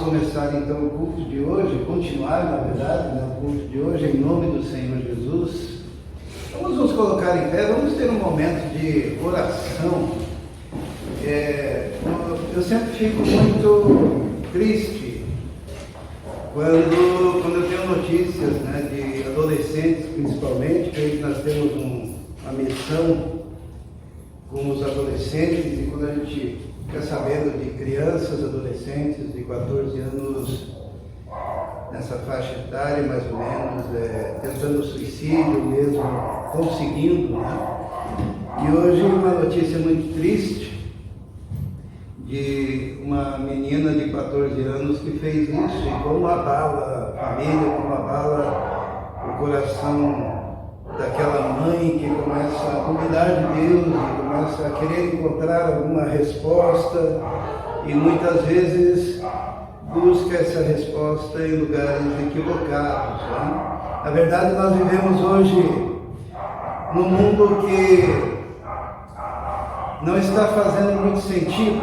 começar então o culto de hoje, continuar na verdade, né, o culto de hoje, em nome do Senhor Jesus. Vamos nos colocar em pé, vamos ter um momento de oração. Eu sempre fico muito triste quando eu tenho notícias, né, de adolescentes principalmente, que nós temos uma missão com os adolescentes, e quando a gente fica sabendo de crianças, adolescentes de 14 anos, nessa faixa etária mais ou menos, tentando suicídio mesmo, conseguindo, né? E hoje uma notícia muito triste de uma menina de 14 anos que fez isso, e como abala a família, como abala o coração daquela mãe que começa a cuidar de Deus, e começa a querer encontrar alguma resposta, e muitas vezes busca essa resposta em lugares equivocados, né? Na verdade, nós vivemos hoje num mundo que não está fazendo muito sentido,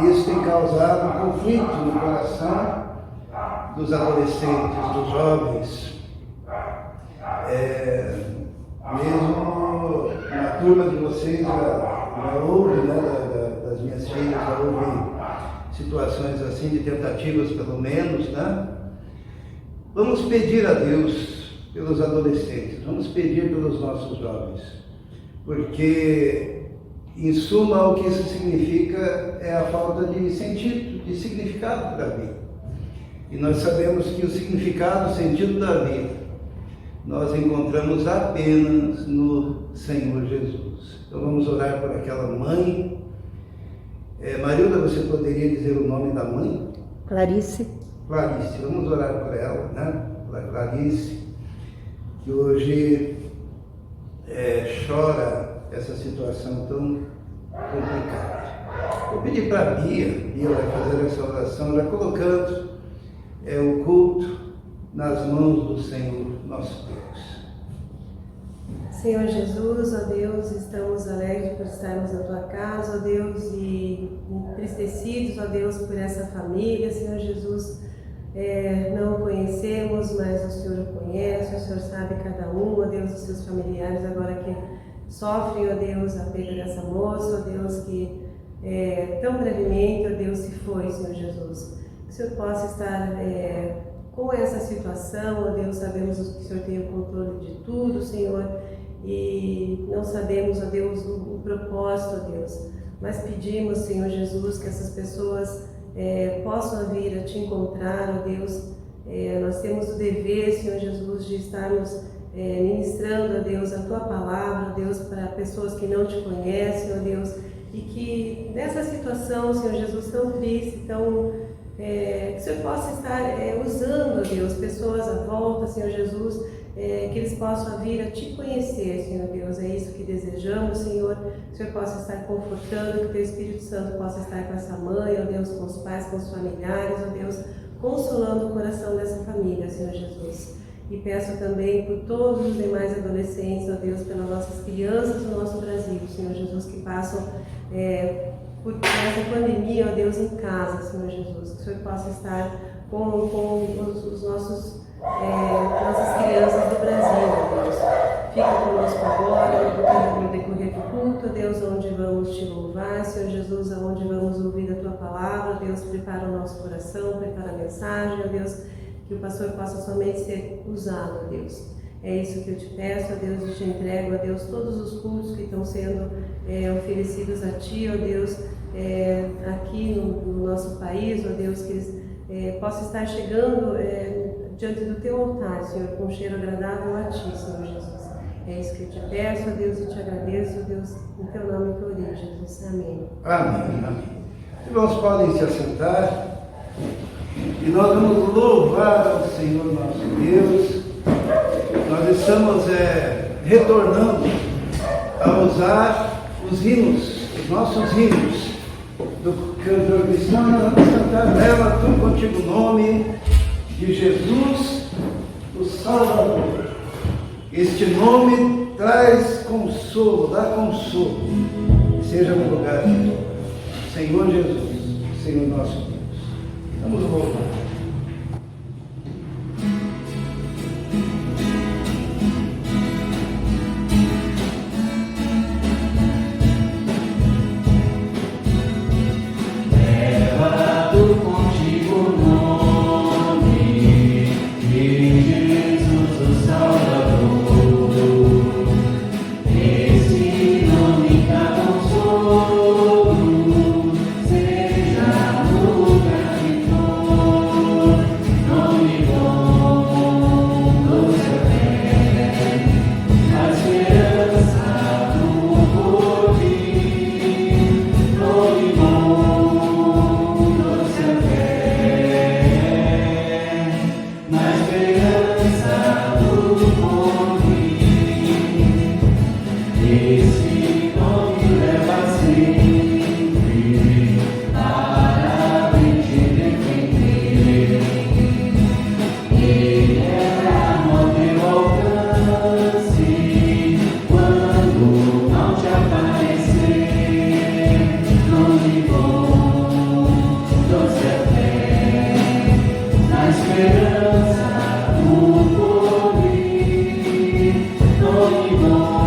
e isso tem causado conflito no coração dos adolescentes, dos jovens. Mesmo na turma de vocês já houve, né, das minhas filhas, já houve situações assim, de tentativas pelo menos, né? Vamos pedir a Deus pelos adolescentes, vamos pedir pelos nossos jovens, porque em suma o que isso significa é a falta de sentido, de significado para a vida. E nós sabemos que o significado, o sentido da vida, nós encontramos apenas no Senhor Jesus. Então vamos orar por aquela mãe. Marilda, você poderia dizer o nome da mãe? Clarice. Clarice, vamos orar por ela, né? Pela Clarice, que hoje chora essa situação tão complicada. Vou pedir para a Bia vai fazer essa oração, já colocando o culto nas mãos do Senhor, nosso Deus. Senhor Jesus, ó Deus, estamos alegres por estarmos na Tua casa, ó Deus, e entristecidos, ó Deus, por essa família. Senhor Jesus, não o conhecemos, mas o Senhor o conhece, o Senhor sabe cada um, ó Deus, dos seus familiares agora que sofrem, ó Deus, a perda dessa moça, ó Deus, que tão brevemente, ó Deus, se foi, Senhor Jesus. Que o Senhor possa estar com essa situação, ó Deus, sabemos que o Senhor tem o controle de tudo, Senhor, e não sabemos, ó Deus, o propósito, ó Deus, mas pedimos, Senhor Jesus, que essas pessoas possam vir a Te encontrar, ó Deus. Nós temos o dever, Senhor Jesus, de estarmos ministrando, ó Deus, a Tua palavra, ó Deus, para pessoas que não Te conhecem, ó Deus, e que nessa situação, Senhor Jesus, tão triste, tão que o Senhor possa estar usando, ó Deus, pessoas à volta, Senhor Jesus, que eles possam vir a Te conhecer, Senhor Deus. É isso que desejamos, Senhor. Que o Senhor possa estar confortando, que o Teu Espírito Santo possa estar com essa mãe, ó Deus, com os pais, com os familiares, ó Deus, consolando o coração dessa família, Senhor Jesus. E peço também por todos os demais adolescentes, ó Deus, pelas nossas crianças do nosso Brasil, Senhor Jesus, que passam por essa pandemia, ó Deus, em casa, Senhor Jesus. Que o Senhor possa estar com os nossas crianças do Brasil, ó Deus. Fica conosco agora, no decorrer do culto, ó Deus, onde vamos Te louvar, Senhor Jesus, onde vamos ouvir a Tua palavra, ó Deus, prepara o nosso coração, prepara a mensagem, ó Deus, que o pastor possa somente ser usado, ó Deus. É isso que eu Te peço, ó Deus, e Te entrego, ó Deus, todos os cultos que estão sendo oferecidos a Ti, ó Deus, aqui no nosso país, ó Deus, que eles possam estar chegando diante do Teu altar, Senhor, com um cheiro agradável a Ti, Senhor Jesus. É isso que eu Te peço, ó Deus, e Te agradeço, ó Deus, em Teu nome que eu orei, Jesus. Amém. Amém, amém. Irmãos, podem se assentar e nós vamos louvar ao Senhor nosso Deus. Nós estamos retornando a usar os hinos, os nossos hinos do cantor cristão. Nós vamos cantar Leva Tu Contigo o Nome de Jesus, o Salvador. Este nome traz consolo, dá consolo, seja no lugar de dor. Senhor Jesus, Senhor nosso Deus. Vamos louvar. Nome bom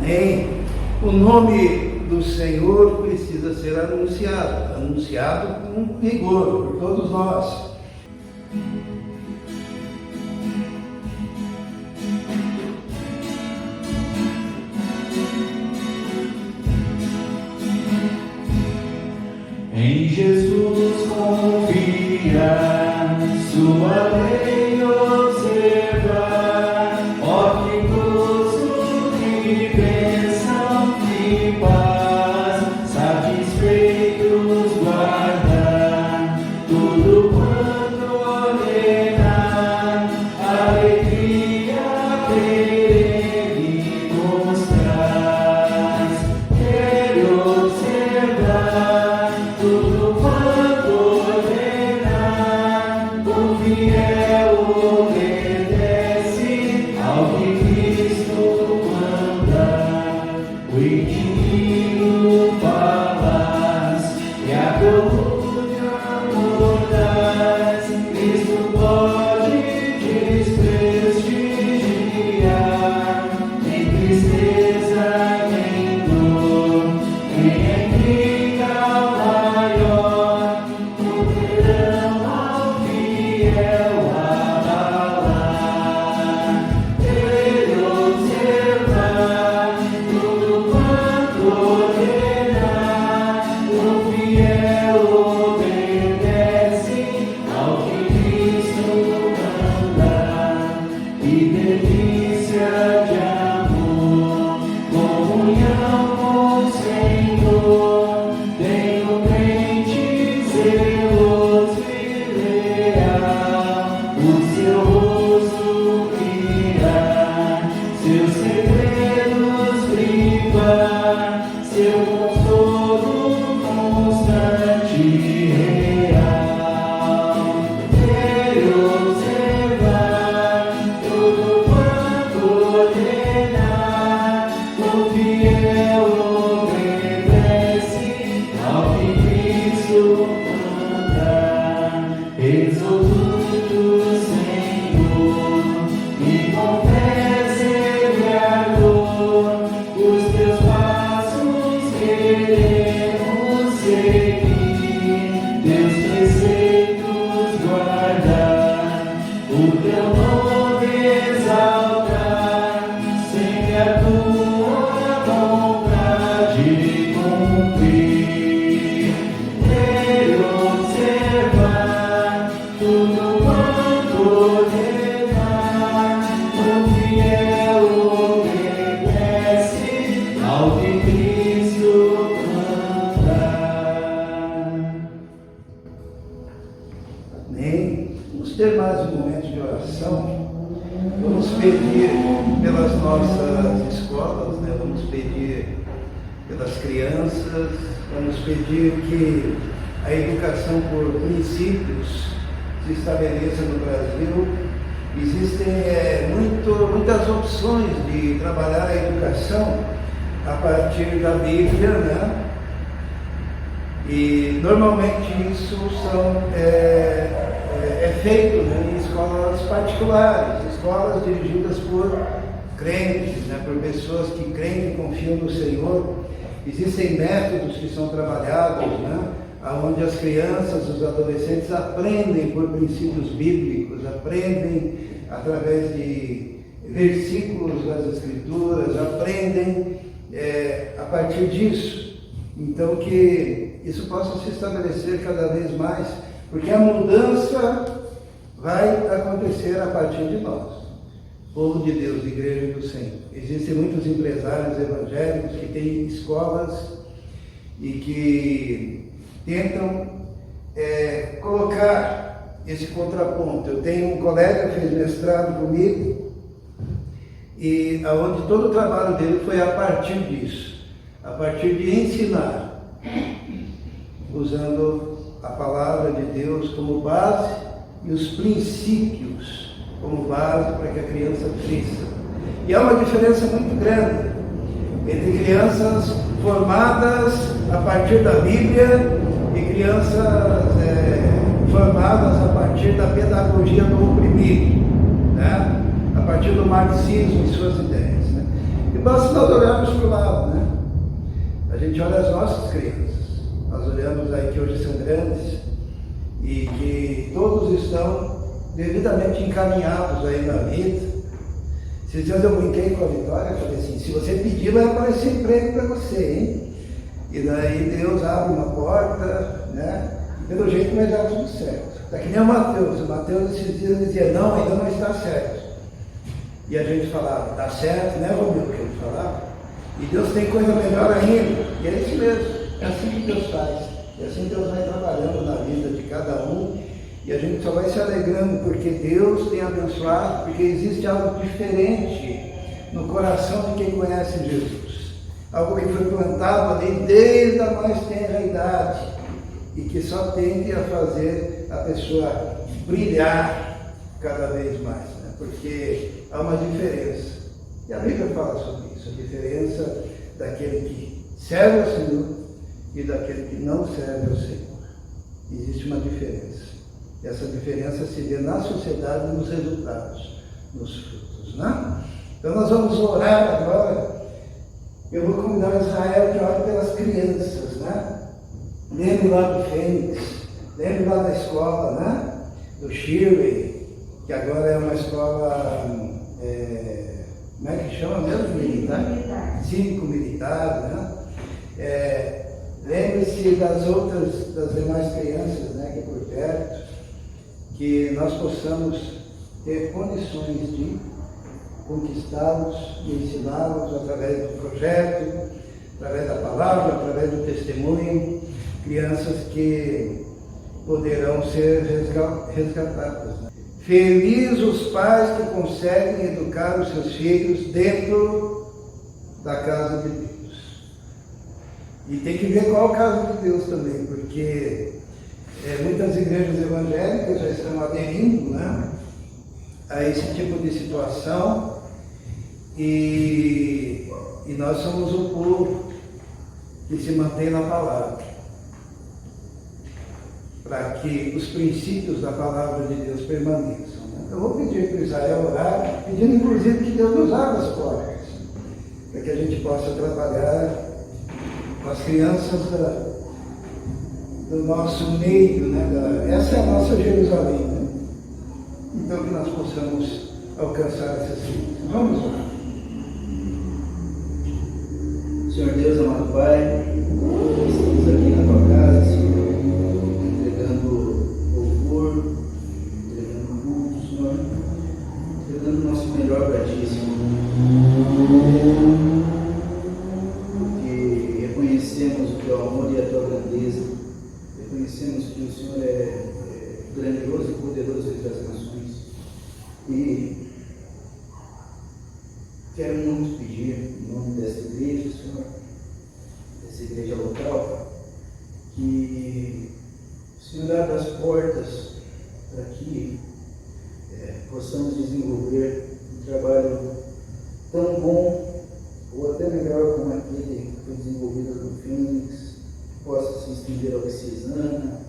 Nem o nome do Senhor precisa ser anunciado com rigor por todos nós. Em Jesus confiar, sua lei observar, ó que gozo, que bênção, que paz, satisfeitos guardar tudo quanto ordenar, alegria perene nos traz. Quero observar tudo quanto ordenar, o fiel obedece ao que Cristo manda. O inimigo falas e a coluna mordaz, Cristo pode desprestigiar. Nem tristeza, nem dor, nem intriga maior poderão ao fiel abalar. Ele observar tudo quanto ordenar, o fiel obedece ao que Cristo manda. Que delícia de amor, comunhão com o Senhor, tem o crente zeloso e leal, o seu rosto brilhar, seus segredos brilhar, seu consolo constante e real. Quero observar tudo quanto ordenar, o fiel obedece ao que Cristo manda. Resoluto, Senhor, e com fé semeador, os teus passos queremos seguir, teus preceitos guardar, o teu nome exaltar, sempre a tua vontade cumprir. Quero observar tudo quanto ordenar, o fiel obedece ao que Cristo manda. Amém. Vamos ter mais um momento de oração. Vamos pedir pelas nossas escolas, né? Vamos pedir pelas crianças, vamos pedir que a educação por princípios se estabeleça no Brasil. Existem muitas opções de trabalhar a educação a partir da Bíblia, né? E normalmente isso é feito, né, em escolas particulares, escolas dirigidas por crentes, né, por pessoas que creem e confiam no Senhor. Existem métodos que são trabalhados, né, onde as crianças, os adolescentes aprendem por princípios bíblicos, aprendem através de versículos das Escrituras, aprendem a partir disso. Então que isso possa se estabelecer cada vez mais, porque a mudança vai acontecer a partir de nós, povo de Deus, igreja do Senhor. Existem muitos empresários evangélicos que têm escolas e que tentam colocar esse contraponto. Eu tenho um colega que fez mestrado comigo e onde todo o trabalho dele foi a partir disso, a partir de ensinar, usando a palavra de Deus como base e os princípios como base para que a criança cresça. E há uma diferença muito grande entre crianças formadas a partir da Bíblia e crianças formadas a partir da pedagogia do oprimido, né? A partir do marxismo e suas ideias, né? E basta nós olharmos gente olha as nossas crianças. Nós olhamos aí que hoje são grandes e que todos estão devidamente encaminhados aí na vida. Esses dias eu brinquei com a Vitória, falei assim, se você pedir, vai aparecer emprego para você, hein? E daí Deus abre uma porta, né? E pelo jeito vai dar tudo certo. Tá que nem o Mateus esses dias dizia, não, ainda não está certo. E a gente falava, tá certo, né, Romeu, que ele falava? E Deus tem coisa melhor ainda. E é isso mesmo, é assim que Deus faz. E assim Deus vai trabalhando na vida de cada um. E a gente só vai se alegrando porque Deus tem abençoado, porque existe algo diferente no coração de quem conhece Jesus. Algo que foi plantado ali desde a mais tenra idade e que só tende a fazer a pessoa brilhar cada vez mais, né? Porque há uma diferença. E a Bíblia fala sobre isso, a diferença daquele que serve ao Senhor e daquele que não serve ao Senhor. Existe uma diferença. E essa diferença se vê na sociedade, nos resultados, nos frutos, né? Então nós vamos orar agora. Eu vou convidar o Israel que ore pelas crianças, né? Lembre lá do Fênix, lembre lá da escola, né? Do Shirley, que agora é uma escola, como é que chama mesmo? Militar? Cívico-militar, né? Lembre-se das demais crianças, né? Aqui por perto, que nós possamos ter condições de conquistá-los, de ensiná-los através do projeto, através da palavra, através do testemunho, crianças que poderão ser resgatadas. Né? Felizes os pais que conseguem educar os seus filhos dentro da casa de Deus. E tem que ver qual é a casa de Deus também, porque muitas igrejas evangélicas já estão aderindo, né, a esse tipo de situação e nós somos o povo que se mantém na palavra, para que os princípios da palavra de Deus permaneçam. Né? Eu vou pedir para Israel orar, pedindo inclusive que Deus nos abra as portas, para que a gente possa trabalhar com as crianças do nosso meio, né? Essa é a nossa Jerusalém, né? Então que nós possamos alcançar essas coisas. Vamos lá. Senhor Deus, amado Pai, estamos aqui na Tua casa, Senhor, entregando louvor, entregando culto, Senhor, entregando o nosso melhor para Ti, Senhor. Porque reconhecemos o Teu amor e a Tua grandeza, reconhecemos que o Senhor é grandioso e poderoso entre as nações. E quero muito pedir, em nome dessa igreja, Senhor, dessa igreja local, que o Senhor abra as portas para que possamos desenvolver um trabalho tão bom, ou até melhor como aquele que foi desenvolvido no Fênix, que possa se estender ao Cisana,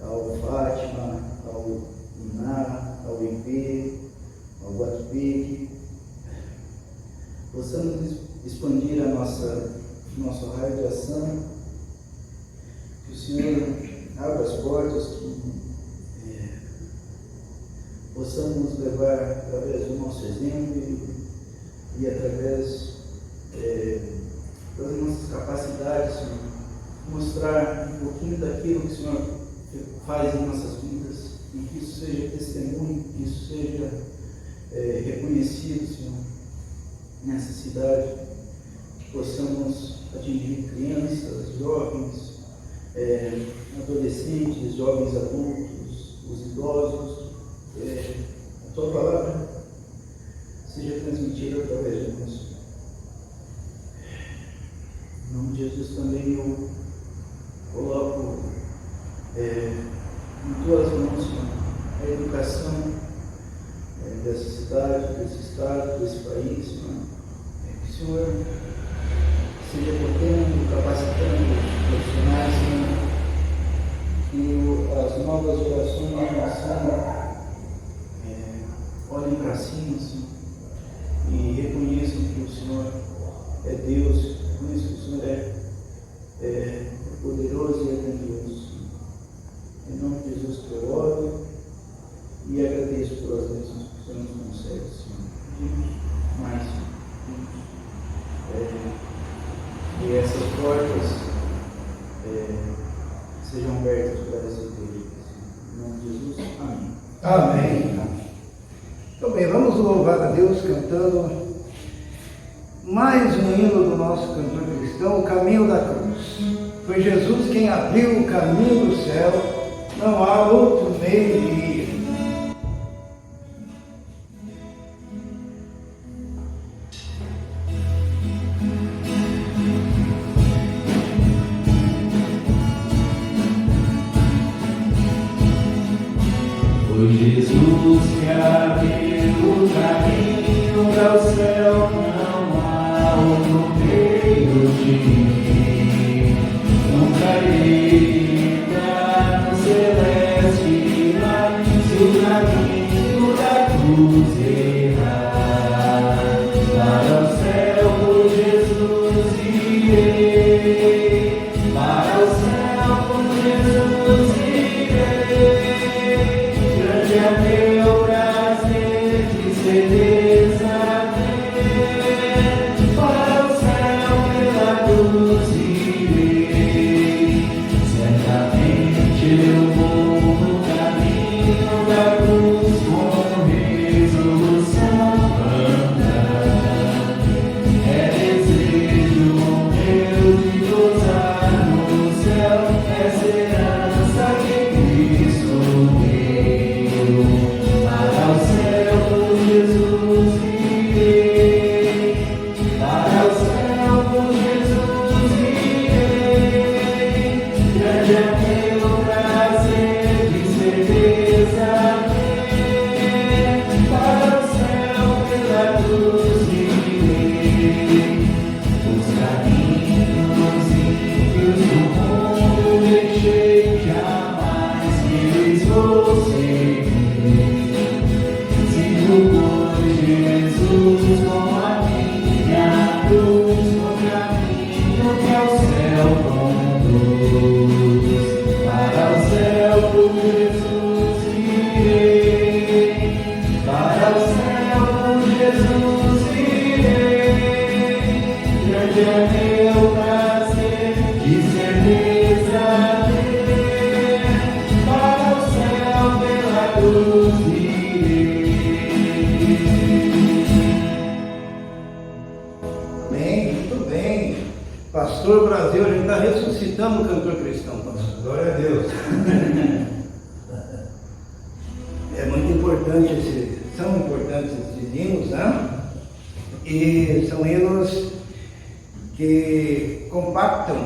ao Fátima, ao Iná, ao IP, ao Guatupé, possamos expandir nosso raio de ação, que o Senhor abra as portas, que possamos levar através do nosso exemplo e através das nossas capacidades, Senhor, mostrar um pouquinho daquilo que o Senhor faz em nossas vidas, e que isso seja testemunho, que isso seja reconhecido, Senhor, nessa cidade, que possamos atingir crianças, jovens, adolescentes, jovens adultos, os idosos, a Tua palavra seja transmitida através de nós. Em nome de Jesus também eu coloco em Tuas mãos, Senhor, a educação dessa cidade, desse estado, desse país, Senhor. Que o Senhor seja potendo, capacitando os profissionais, Senhor. Que as novas gerações olhem para cima, Senhor, e reconheçam que o Senhor é Deus, reconheçam que o Senhor é é poderoso e é grandioso. Em nome de Jesus que eu oro e agradeço pelas bênçãos que o Senhor nos concede, Senhor. Pedimos mais, Senhor. E essas portas sejam abertas para essa igreja. Em nome de Jesus, amém. Amém. Então bem, vamos louvar a Deus cantando mais um hino do nosso cantor cristão, O Caminho da Cruz. Foi Jesus quem abriu o caminho do céu, não há outro meio de ir. Foi Jesus que abriu o caminho ao céu, não há outro meio de ir. Nunca irei entrar no celeste lar, se o caminho da cruz errar. Para o céu por Jesus irei, para o céu por Jesus irei. Grande é meu prazer de ser desafiar, para o céu pela cruz irei. Certamente eu vou no caminho da cruz, com resolução andar. É desejo meu de gozar no céu, essa herança que Cristo deu. Para o céu por Jesus irei, para o céu por Jesus irei. Grande é meu prazer de ser desafiar, para o céu pela cruz irei. Os caminhos ímpios do mundo deixei, jamais eles vou seguir. Sigo por Jesus com a minha cruz, no caminho que ao céu conduz. Para o céu por Jesus irei, para o céu por Jesus irei. Grande é meu prazer de ser desafiar, para o céu pela cruz irei. Bem, muito bem. Pastor Brasil, a gente está ressuscitando o cantor cristão, pastor. Glória a Deus. É muito importante, são importantes esses hinos, né? E são hinos que compactam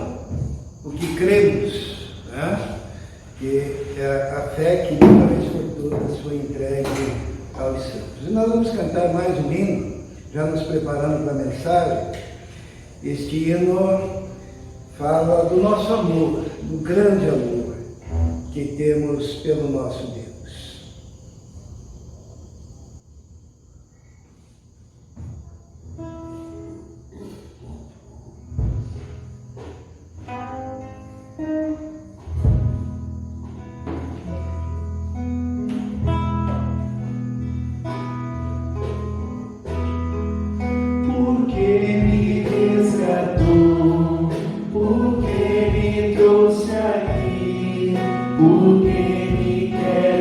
o que cremos, né? Que é a fé que de uma vez por todas foi entregue aos santos. E nós vamos cantar mais um hino, já nos preparando para a mensagem. Este hino fala do nosso amor, do grande amor que temos pelo nosso Deus. Porque me resgatou, porque me trouxe aqui, porque me quer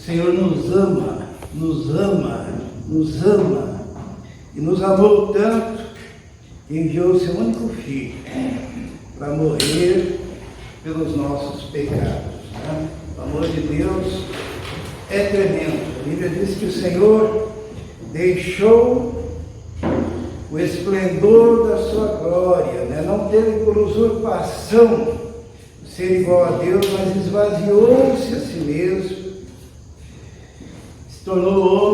Senhor nos ama, nos ama, nos ama, e nos amou tanto, que enviou o seu único Filho para morrer pelos nossos pecados. Né? O amor de Deus é tremendo. A Bíblia diz que o Senhor deixou o esplendor da sua glória, né? Não teve por usurpação ser igual a Deus, mas esvaziou-se a si mesmo, se tornou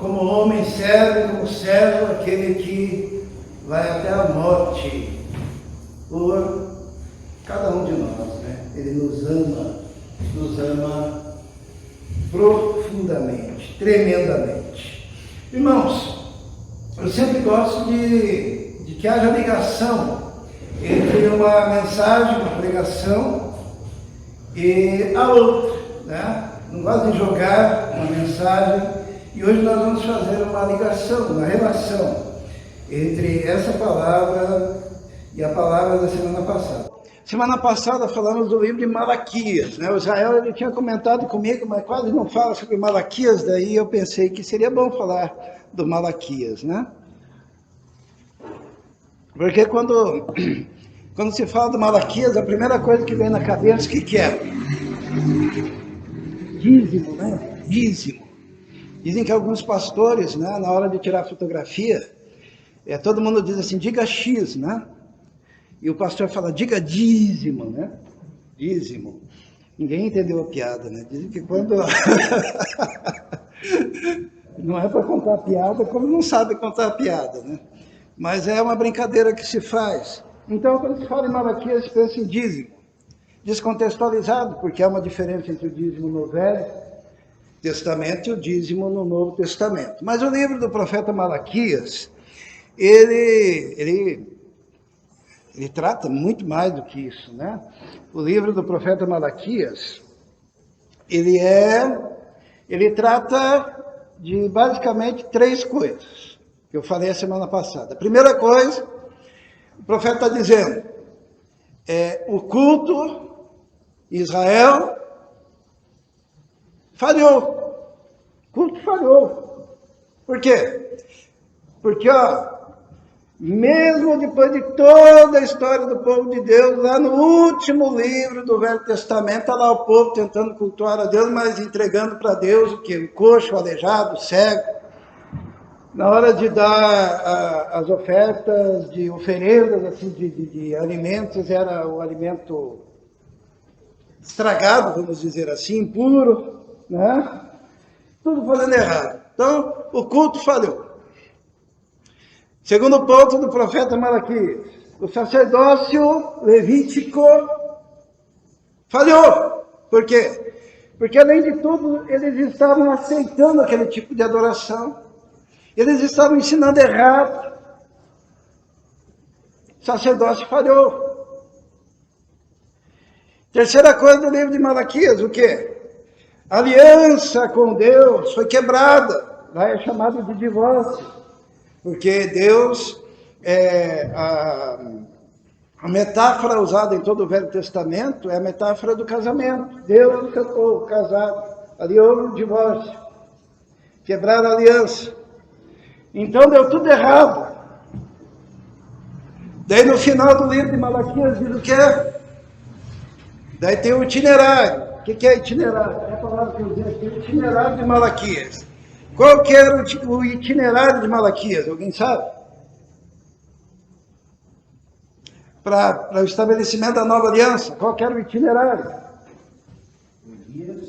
homem, servo, como servo, aquele que vai até a morte por cada um de nós, né? Ele nos ama profundamente, tremendamente. Irmãos, eu sempre gosto de que haja ligação entre uma mensagem, uma pregação e a outra, né? Não gosto de jogar uma mensagem, e hoje nós vamos fazer uma ligação, uma relação entre essa palavra e a palavra da semana passada. Semana passada falamos do livro de Malaquias, né? O Israel ele tinha comentado comigo, mas quase não fala sobre Malaquias, daí eu pensei que seria bom falar do Malaquias, né? Porque quando se fala do Malaquias, a primeira coisa que vem na cabeça, o que é? Dízimo, né? Dízimo. Dizem que alguns pastores, né, na hora de tirar fotografia, todo mundo diz assim, diga X, né? E o pastor fala, diga dízimo, né? Dízimo. Ninguém entendeu a piada, né? Dizem que quando... não é para contar piada, como não sabe contar piada, né? Mas é uma brincadeira que se faz. Então, quando se fala em Malaquias, se pensa em dízimo. Descontextualizado, porque há uma diferença entre o dízimo no Velho Testamento e o dízimo no Novo Testamento. Mas o livro do profeta Malaquias, ele trata muito mais do que isso, né? O livro do profeta Malaquias, ele trata de basicamente 3 coisas, que eu falei a semana passada. A primeira coisa, o profeta está dizendo, o culto em Israel falhou. O culto falhou. Por quê? Porque, mesmo depois de toda a história do povo de Deus, lá no último livro do Velho Testamento, está lá o povo tentando cultuar a Deus, mas entregando para Deus o quê? O coxo, o aleijado, o cego. Na hora de dar as ofertas de oferendas, assim, de alimentos, era o alimento estragado, vamos dizer assim, impuro, né? Tudo fazendo errado. Então, o culto falhou. Segundo ponto do profeta Malaquias, o sacerdócio levítico falhou. Por quê? Porque, além de tudo, eles estavam aceitando aquele tipo de adoração. Eles estavam ensinando errado. O sacerdócio falhou. Terceira coisa do livro de Malaquias, o quê? A aliança com Deus foi quebrada. Lá é chamado de divórcio. Porque Deus, a metáfora usada em todo o Velho Testamento é a metáfora do casamento. Deus separou o casado, ali houve um divórcio, quebraram a aliança. Então deu tudo errado. Daí no final do livro de Malaquias diz o quê? Daí tem o itinerário. O que é itinerário? É a palavra que eu usei aqui, o itinerário de Malaquias. Qual que era o itinerário de Malaquias? Alguém sabe? Para o estabelecimento da nova aliança, qual que era o itinerário?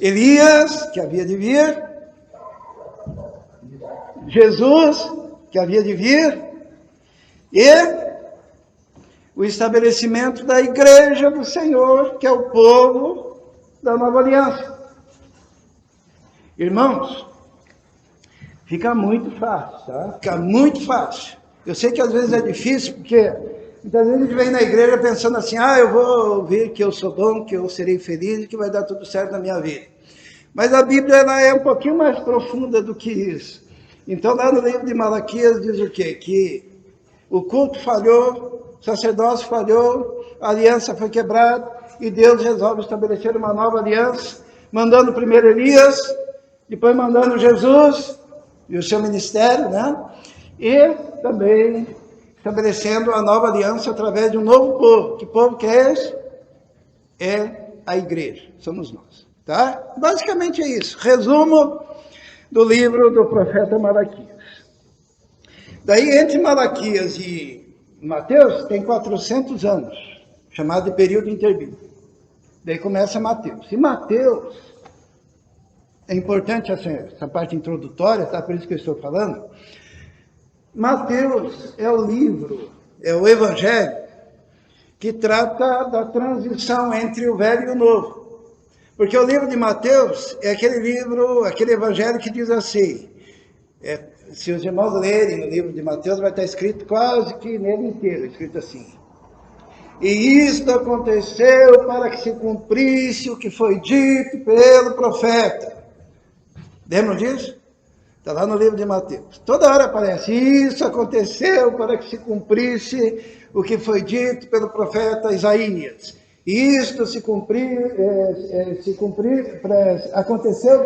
Elias, que havia de vir. Jesus, que havia de vir. E o estabelecimento da igreja do Senhor, que é o povo da nova aliança. Irmãos, fica muito fácil, tá? Fica muito fácil. Eu sei que às vezes é difícil, porque muitas vezes a gente vem na igreja pensando assim, eu vou ouvir que eu sou bom, que eu serei feliz e que vai dar tudo certo na minha vida. Mas a Bíblia ela é um pouquinho mais profunda do que isso. Então lá no livro de Malaquias diz o quê? Que o culto falhou, o sacerdócio falhou, a aliança foi quebrada, e Deus resolve estabelecer uma nova aliança, mandando primeiro Elias, depois mandando Jesus e o seu ministério, né? E também estabelecendo a nova aliança através de um novo povo. Que povo que é esse? É a igreja, somos nós, tá? Basicamente é isso, resumo do livro do profeta Malaquias. Daí, entre Malaquias e Mateus, tem 400 anos, chamado de período interbíblico. Daí começa Mateus. E Mateus, é importante essa parte introdutória, tá? Por isso que eu estou falando. Mateus é o livro, é o evangelho, que trata da transição entre o velho e o novo. Porque o livro de Mateus é aquele livro, aquele evangelho que diz assim, se os irmãos lerem o livro de Mateus, vai estar escrito quase que nele inteiro, escrito assim. E isto aconteceu para que se cumprisse o que foi dito pelo profeta. Lembram disso? Está lá no livro de Mateus. Toda hora aparece, isso aconteceu para que se cumprisse o que foi dito pelo profeta Isaías. Isto aconteceu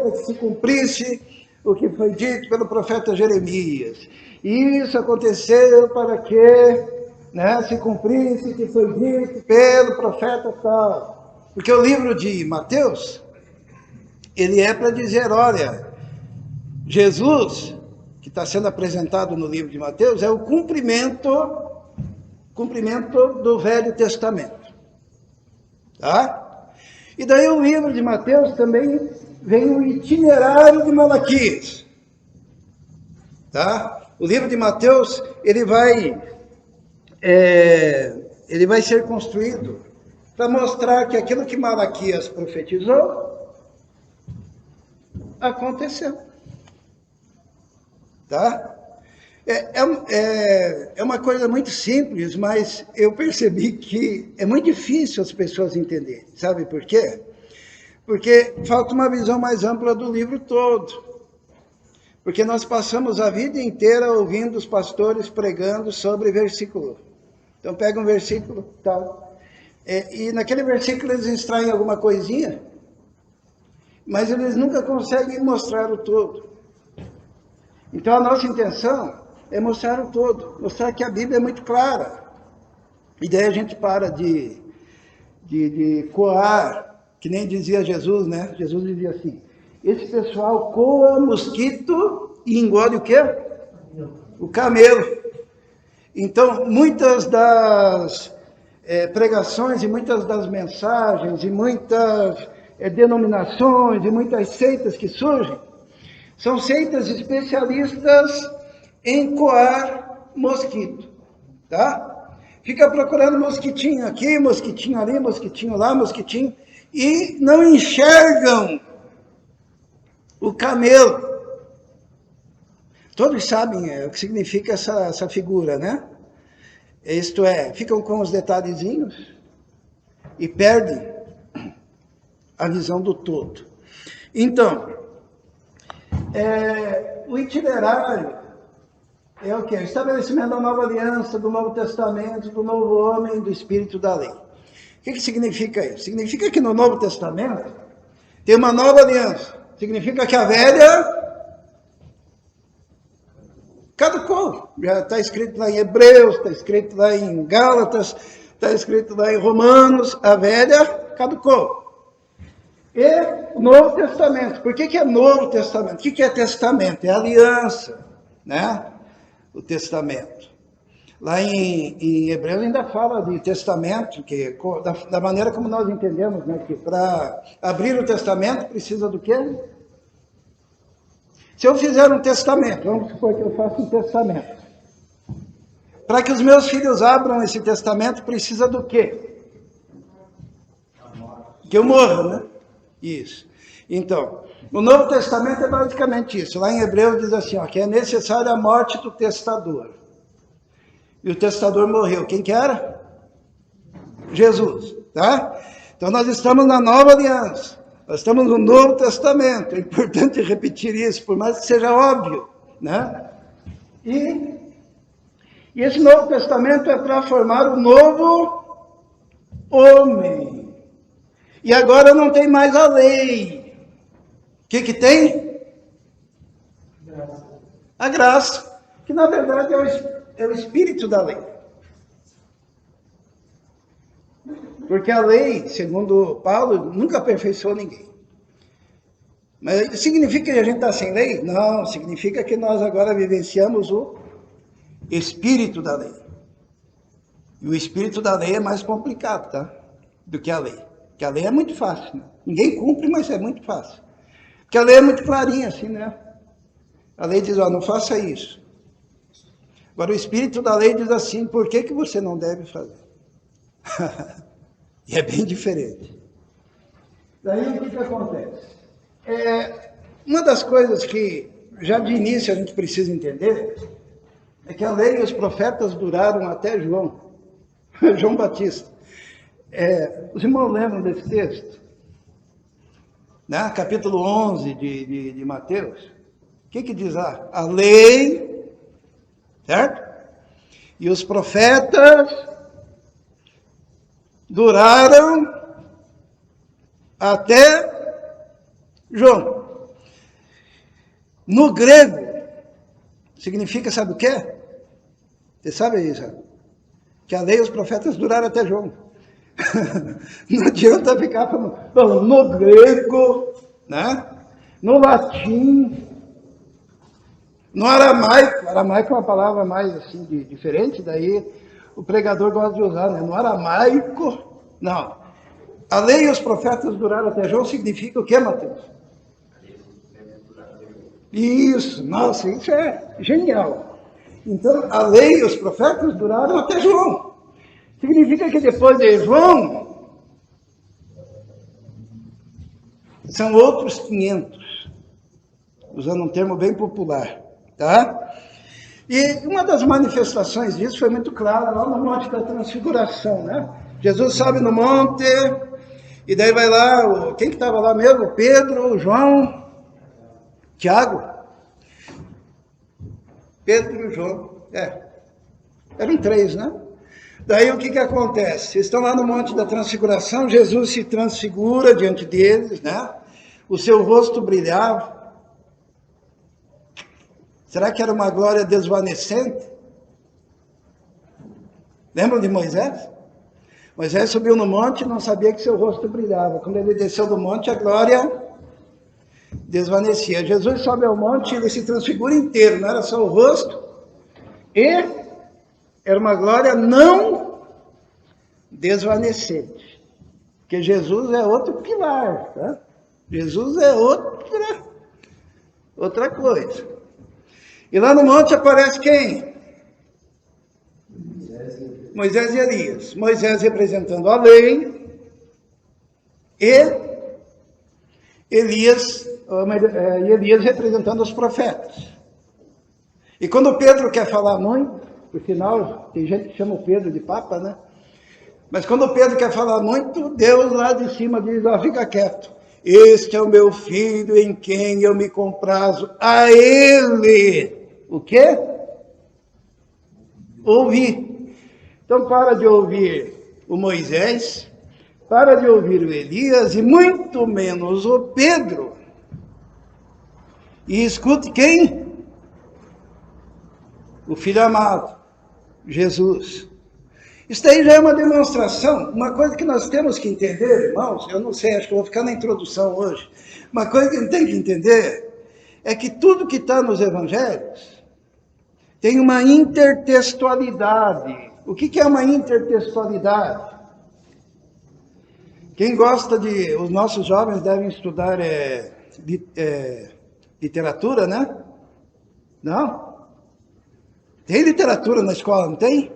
para que se cumprisse o que foi dito pelo profeta Jeremias. Isso aconteceu para que se cumprisse o que foi dito pelo profeta tal. Porque o livro de Mateus, ele é para dizer, olha, Jesus, que está sendo apresentado no livro de Mateus, é o cumprimento do Velho Testamento. Tá? E daí o livro de Mateus também vem o itinerário de Malaquias. Tá? O livro de Mateus, ele vai ser construído para mostrar que aquilo que Malaquias profetizou aconteceu. Tá? É uma coisa muito simples, mas eu percebi que é muito difícil as pessoas entenderem. Sabe por quê? Porque falta uma visão mais ampla do livro todo. Porque nós passamos a vida inteira ouvindo os pastores pregando sobre versículo. Então pega um versículo, tal. E naquele versículo eles extraem alguma coisinha, mas eles nunca conseguem mostrar o todo. Então a nossa intenção é mostrar o todo, mostrar que a Bíblia é muito clara. E daí a gente para de coar, que nem dizia Jesus, né? Jesus dizia assim, esse pessoal coa mosquito e engole o quê? O camelo. Então, muitas das pregações e muitas das mensagens e muitas denominações e muitas seitas que surgem, são seitas especialistas em coar mosquito, tá? Fica procurando mosquitinho aqui, mosquitinho ali, mosquitinho lá, mosquitinho, e não enxergam o camelo. Todos sabem o que significa essa figura, né? Isto é, ficam com os detalhezinhos e perdem a visão do todo. Então, o itinerário é o quê? O estabelecimento da nova aliança, do Novo Testamento, do novo homem, do Espírito da lei. O que significa isso? Significa que no Novo Testamento tem uma nova aliança. Significa que a velha caducou. Já está escrito lá em Hebreus, está escrito lá em Gálatas, está escrito lá em Romanos, a velha caducou. E o Novo Testamento. Por que é Novo Testamento? O que é testamento? É aliança, né? O testamento. Lá em Hebreus ainda fala de testamento, que da maneira como nós entendemos, né? Que para abrir o testamento precisa do quê? Se eu fizer um testamento, vamos supor que eu faça um testamento. Para que os meus filhos abram esse testamento, precisa do quê? Que eu morra, né? Isso. Então, o Novo Testamento é basicamente isso. Lá em Hebreus diz assim, que é necessária a morte do testador. E o testador morreu. Quem que era? Jesus, tá? Então nós estamos na nova aliança. Nós estamos no Novo Testamento. É importante repetir isso, por mais que seja óbvio, né? E esse Novo Testamento é para formar o novo homem. E agora não tem mais a lei. O que tem? A graça, que na verdade é o espírito da lei. Porque a lei, segundo Paulo, nunca aperfeiçoou ninguém. Mas significa que a gente está sem lei? Não, significa que nós agora vivenciamos o espírito da lei. E o espírito da lei é mais complicado, tá? Do que a lei. Porque a lei é muito fácil, né? Ninguém cumpre, mas é muito fácil. Porque a lei é muito clarinha, assim, né? A lei diz, ó, não faça isso. Agora o espírito da lei diz assim, por que você não deve fazer? E é bem diferente. Daí o que acontece? Uma das coisas que já de início a gente precisa entender é que a lei e os profetas duraram até João Batista. Os irmãos lembram desse texto? Né? Capítulo 11 de Mateus. O que diz lá? A lei, certo? E os profetas duraram até João. No grego, significa, sabe o quê? Você sabe isso? Que a lei e os profetas duraram até João. Não adianta ficar falando no grego, né? No latim, no aramaico. Aramaico é uma palavra mais assim diferente, daí o pregador gosta de usar, né? No aramaico, não. A lei e os profetas duraram até João significa o quê, Mateus? Isso, nossa, isso é genial. Então, a lei e os profetas duraram até João. Significa que depois de João, são outros 500. Usando um termo bem popular, tá? E uma das manifestações disso foi muito clara lá no Monte da Transfiguração, né? Jesus sobe no monte, e daí vai lá, quem que estava lá mesmo? Pedro, João, Tiago. Pedro e João, eram 3, né? Daí o que acontece? Eles estão lá no Monte da Transfiguração, Jesus se transfigura diante deles, né? O seu rosto brilhava. Será que era uma glória desvanecente? Lembram de Moisés? Moisés subiu no monte e não sabia que seu rosto brilhava. Quando ele desceu do monte, a glória desvanecia. Jesus sobe ao monte e ele se transfigura inteiro, não era só o rosto. E era uma glória não desvanecente. Porque Jesus é outro pilar, tá? Jesus é outra coisa. E lá no monte aparece quem? Moisés e Elias. Moisés representando a lei e Elias representando os profetas. E quando Pedro quer falar muito, por sinal, tem gente que chama o Pedro de Papa, né? Mas quando Pedro quer falar muito, Deus lá de cima diz, ó, fica quieto. Este é o meu filho em quem eu me comprazo. A ele. O quê? Ouvir. Então para de ouvir o Moisés, para de ouvir o Elias e muito menos o Pedro. E escute quem? O Filho amado, Jesus. Isso aí já é uma demonstração, uma coisa que nós temos que entender, irmãos, eu não sei, acho que eu vou ficar na introdução hoje. Uma coisa que a gente tem que entender é que tudo que está nos evangelhos tem uma intertextualidade. O que é uma intertextualidade? Quem gosta de... Os nossos jovens devem estudar literatura, né? Não? Tem literatura na escola, não tem?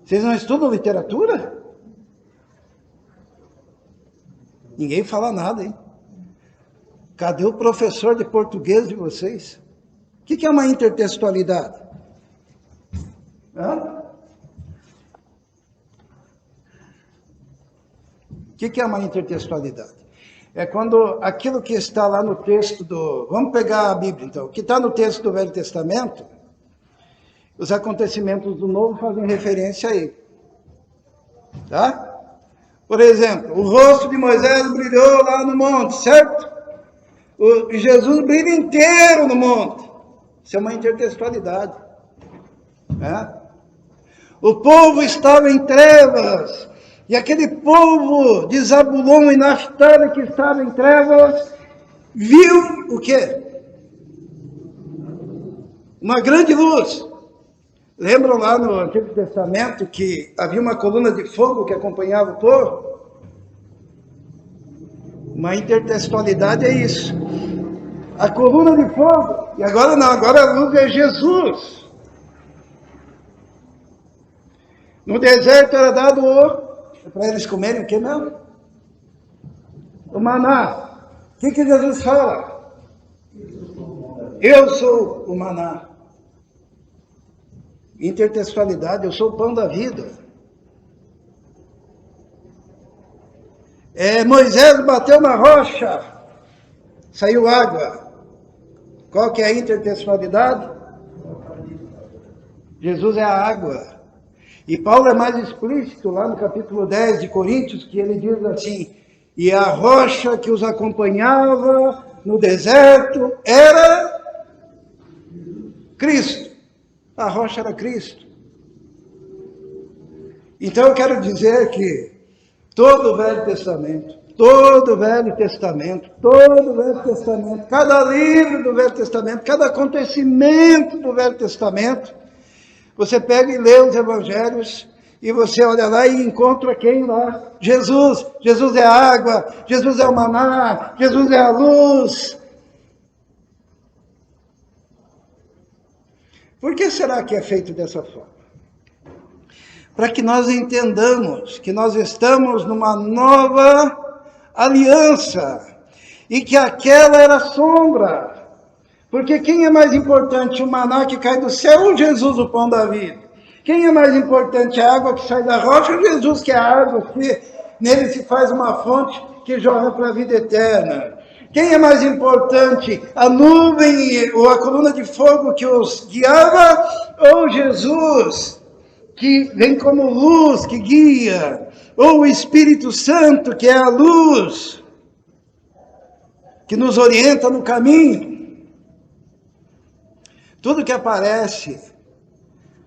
Vocês não estudam literatura? Ninguém fala nada, hein? Cadê o professor de português de vocês? O que é uma intertextualidade? O que é uma intertextualidade? É quando aquilo que está lá no texto do... Vamos pegar a Bíblia, então. O que está no texto do Velho Testamento, os acontecimentos do Novo fazem referência a ele. Tá? Por exemplo, o rosto de Moisés brilhou lá no monte, certo? Jesus brilha inteiro no monte. Isso é uma intertextualidade. Né? O povo estava em trevas. E aquele povo de Zabulon e Naftali que estava em trevas, viu o quê? Uma grande luz. Lembram lá no Antigo Testamento que havia uma coluna de fogo que acompanhava o povo? Uma intertextualidade é isso. A coluna de fogo. E agora não, agora a luz é Jesus. No deserto era dado para eles comerem o que mesmo? O maná. O que Jesus fala? Eu sou o maná. Intertextualidade, eu sou o pão da vida. Moisés bateu na rocha, saiu água. Qual que é a intertextualidade? Jesus é a água. E Paulo é mais explícito lá no capítulo 10 de Coríntios, que ele diz assim, e a rocha que os acompanhava no deserto era Cristo. A rocha era Cristo. Então eu quero dizer que todo o Velho Testamento, cada livro do Velho Testamento, cada acontecimento do Velho Testamento, você pega e lê os evangelhos e você olha lá e encontra quem lá? Jesus. Jesus é a água, Jesus é o maná, Jesus é a luz. Por que será que é feito dessa forma? Para que nós entendamos que nós estamos numa nova aliança e que aquela era sombra. Porque quem é mais importante, o maná que cai do céu ou Jesus, o pão da vida? Quem é mais importante, a água que sai da rocha ou Jesus, que é a água que nele se faz uma fonte que jorra para a vida eterna? Quem é mais importante, a nuvem ou a coluna de fogo que os guiava ou Jesus, que vem como luz, que guia, ou o Espírito Santo, que é a luz, que nos orienta no caminho? Tudo que aparece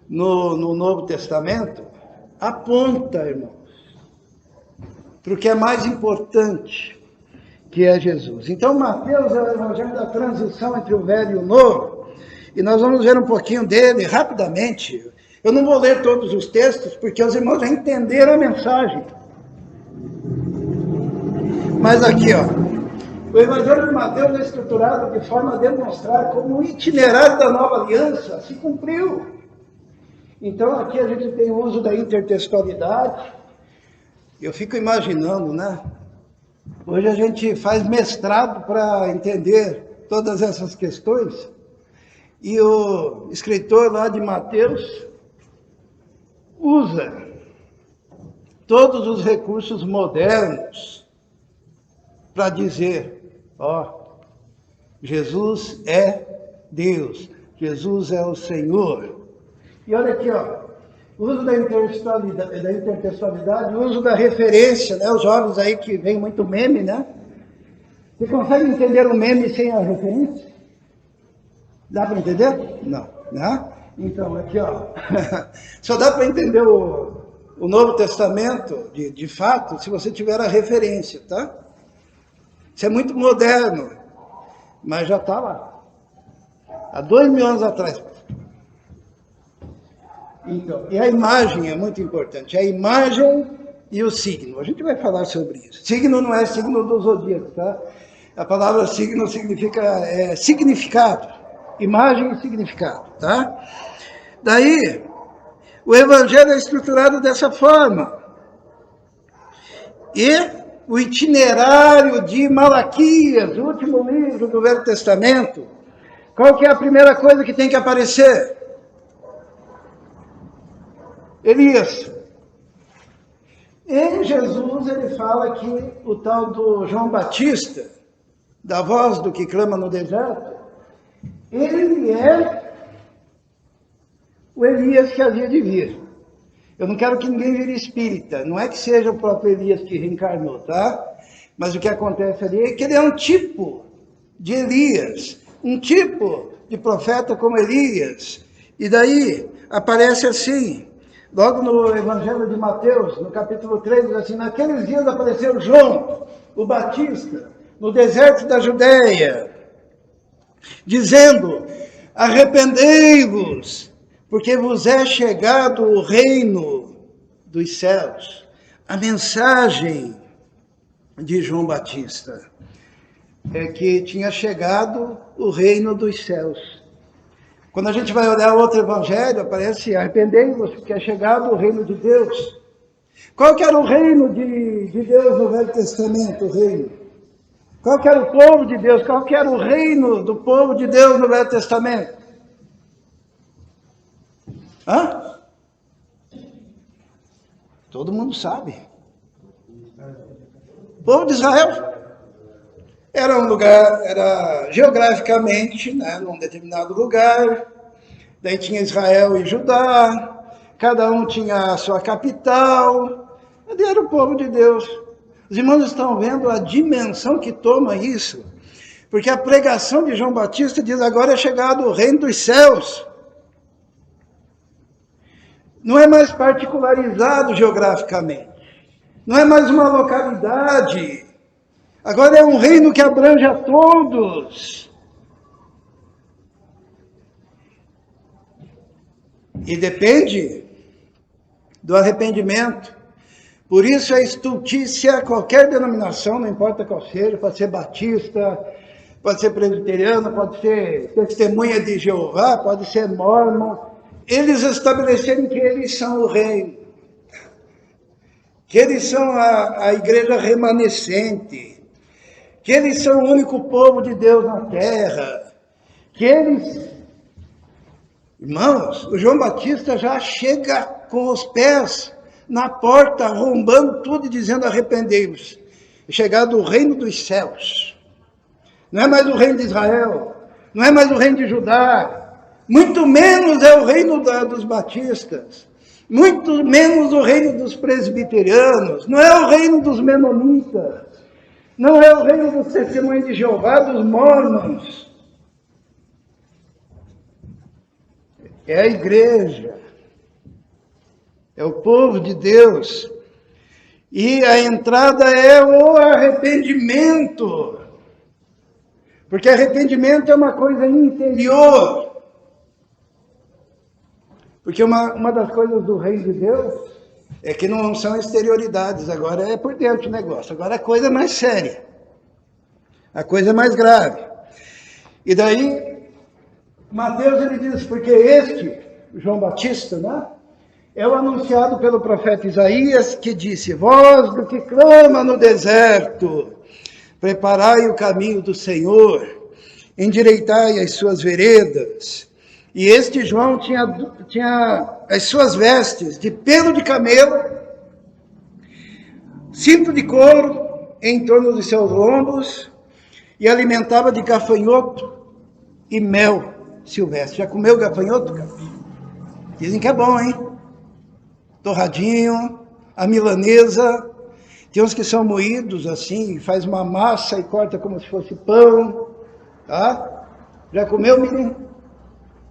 no Novo Testamento aponta, irmãos, para o que é mais importante, que é Jesus. Então, Mateus é o evangelho da transição entre o velho e o novo, e nós vamos ver um pouquinho dele rapidamente. Eu não vou ler todos os textos, porque os irmãos já entenderam a mensagem. Mas aqui, o Evangelho de Mateus é estruturado de forma a demonstrar como o itinerário da nova aliança se cumpriu. Então, aqui a gente tem o uso da intertextualidade. Eu fico imaginando, né? Hoje a gente faz mestrado para entender todas essas questões. E o escritor lá de Mateus usa todos os recursos modernos para dizer, Jesus é Deus, Jesus é o Senhor. E olha aqui, o uso da intertextualidade, o uso da referência, né? Os jovens aí que vem muito meme, né? Você consegue entender o meme sem a referência? Dá para entender? Não, né? Então, aqui, só dá para entender o Novo Testamento, de fato, se você tiver a referência, tá? Isso é muito moderno, mas já está lá. Há 2000 anos atrás. Então, e a imagem é muito importante. A imagem e o signo. A gente vai falar sobre isso. Signo não é signo do zodíaco, tá? A palavra signo significa significado. Imagem e significado, tá? Daí, o evangelho é estruturado dessa forma. E o itinerário de Malaquias, o último livro do Velho Testamento, qual que é a primeira coisa que tem que aparecer? Elias. Em Jesus, ele fala que o tal do João Batista, da voz do que clama no deserto, ele é o Elias que havia de vir. Eu não quero que ninguém vire espírita, não é que seja o próprio Elias que reencarnou, tá? Mas o que acontece ali é que ele é um tipo de Elias, um tipo de profeta como Elias. E daí aparece assim, logo no Evangelho de Mateus, no capítulo 3, diz assim: naqueles dias apareceu João, o Batista, no deserto da Judeia, dizendo: arrependei-vos, porque vos é chegado o reino dos céus. A mensagem de João Batista é que tinha chegado o reino dos céus. Quando a gente vai olhar outro evangelho, aparece: arrependei-vos, porque é chegado o reino de Deus. Qual que era o reino de Deus no Velho Testamento? O reino. Qual que era o povo de Deus? Qual que era o reino do povo de Deus no Velho Testamento? Hã? Todo mundo sabe. O povo de Israel. Era um lugar, era geograficamente, né, num determinado lugar. Daí tinha Israel e Judá. Cada um tinha a sua capital. Ali era o povo de Deus. Os irmãos estão vendo a dimensão que toma isso. Porque a pregação de João Batista diz: agora é chegado o reino dos céus. Não é mais particularizado geograficamente. Não é mais uma localidade. Agora é um reino que abrange a todos. E depende do arrependimento. Por isso é estultícia qualquer denominação, não importa qual seja, pode ser batista, pode ser presbiteriano, pode ser testemunha de Jeová, pode ser mórmon. Eles estabelecerem que eles são o reino, que eles são a igreja remanescente, que eles são o único povo de Deus na terra, que eles... Irmãos, o João Batista já chega com os pés na porta, arrombando tudo e dizendo: arrependei-vos. É chegado o reino dos céus. Não é mais o reino de Israel, não é mais o reino de Judá, muito menos é o reino dos batistas, muito menos o reino dos presbiterianos, não é o reino dos menonitas, não é o reino dos testemunhos de Jeová, dos mórmons. É a igreja, é o povo de Deus. E a entrada é o arrependimento. Porque arrependimento é uma coisa interior. Porque uma das coisas do reino de Deus é que não são exterioridades, agora é por dentro o negócio. Agora é coisa mais séria. A coisa mais grave. E daí... Mateus ele diz: porque este, João Batista, né, é o anunciado pelo profeta Isaías, que disse: voz do que clama no deserto, preparai o caminho do Senhor, endireitai as suas veredas. E este João tinha as suas vestes de pelo de camelo, cinto de couro em torno dos seus lombos, e alimentava de gafanhoto e mel silvestre. Já comeu gafanhoto, cara? Dizem que é bom, hein? Torradinho, a milanesa. Tem uns que são moídos assim, faz uma massa e corta como se fosse pão. Tá? Já comeu, menino?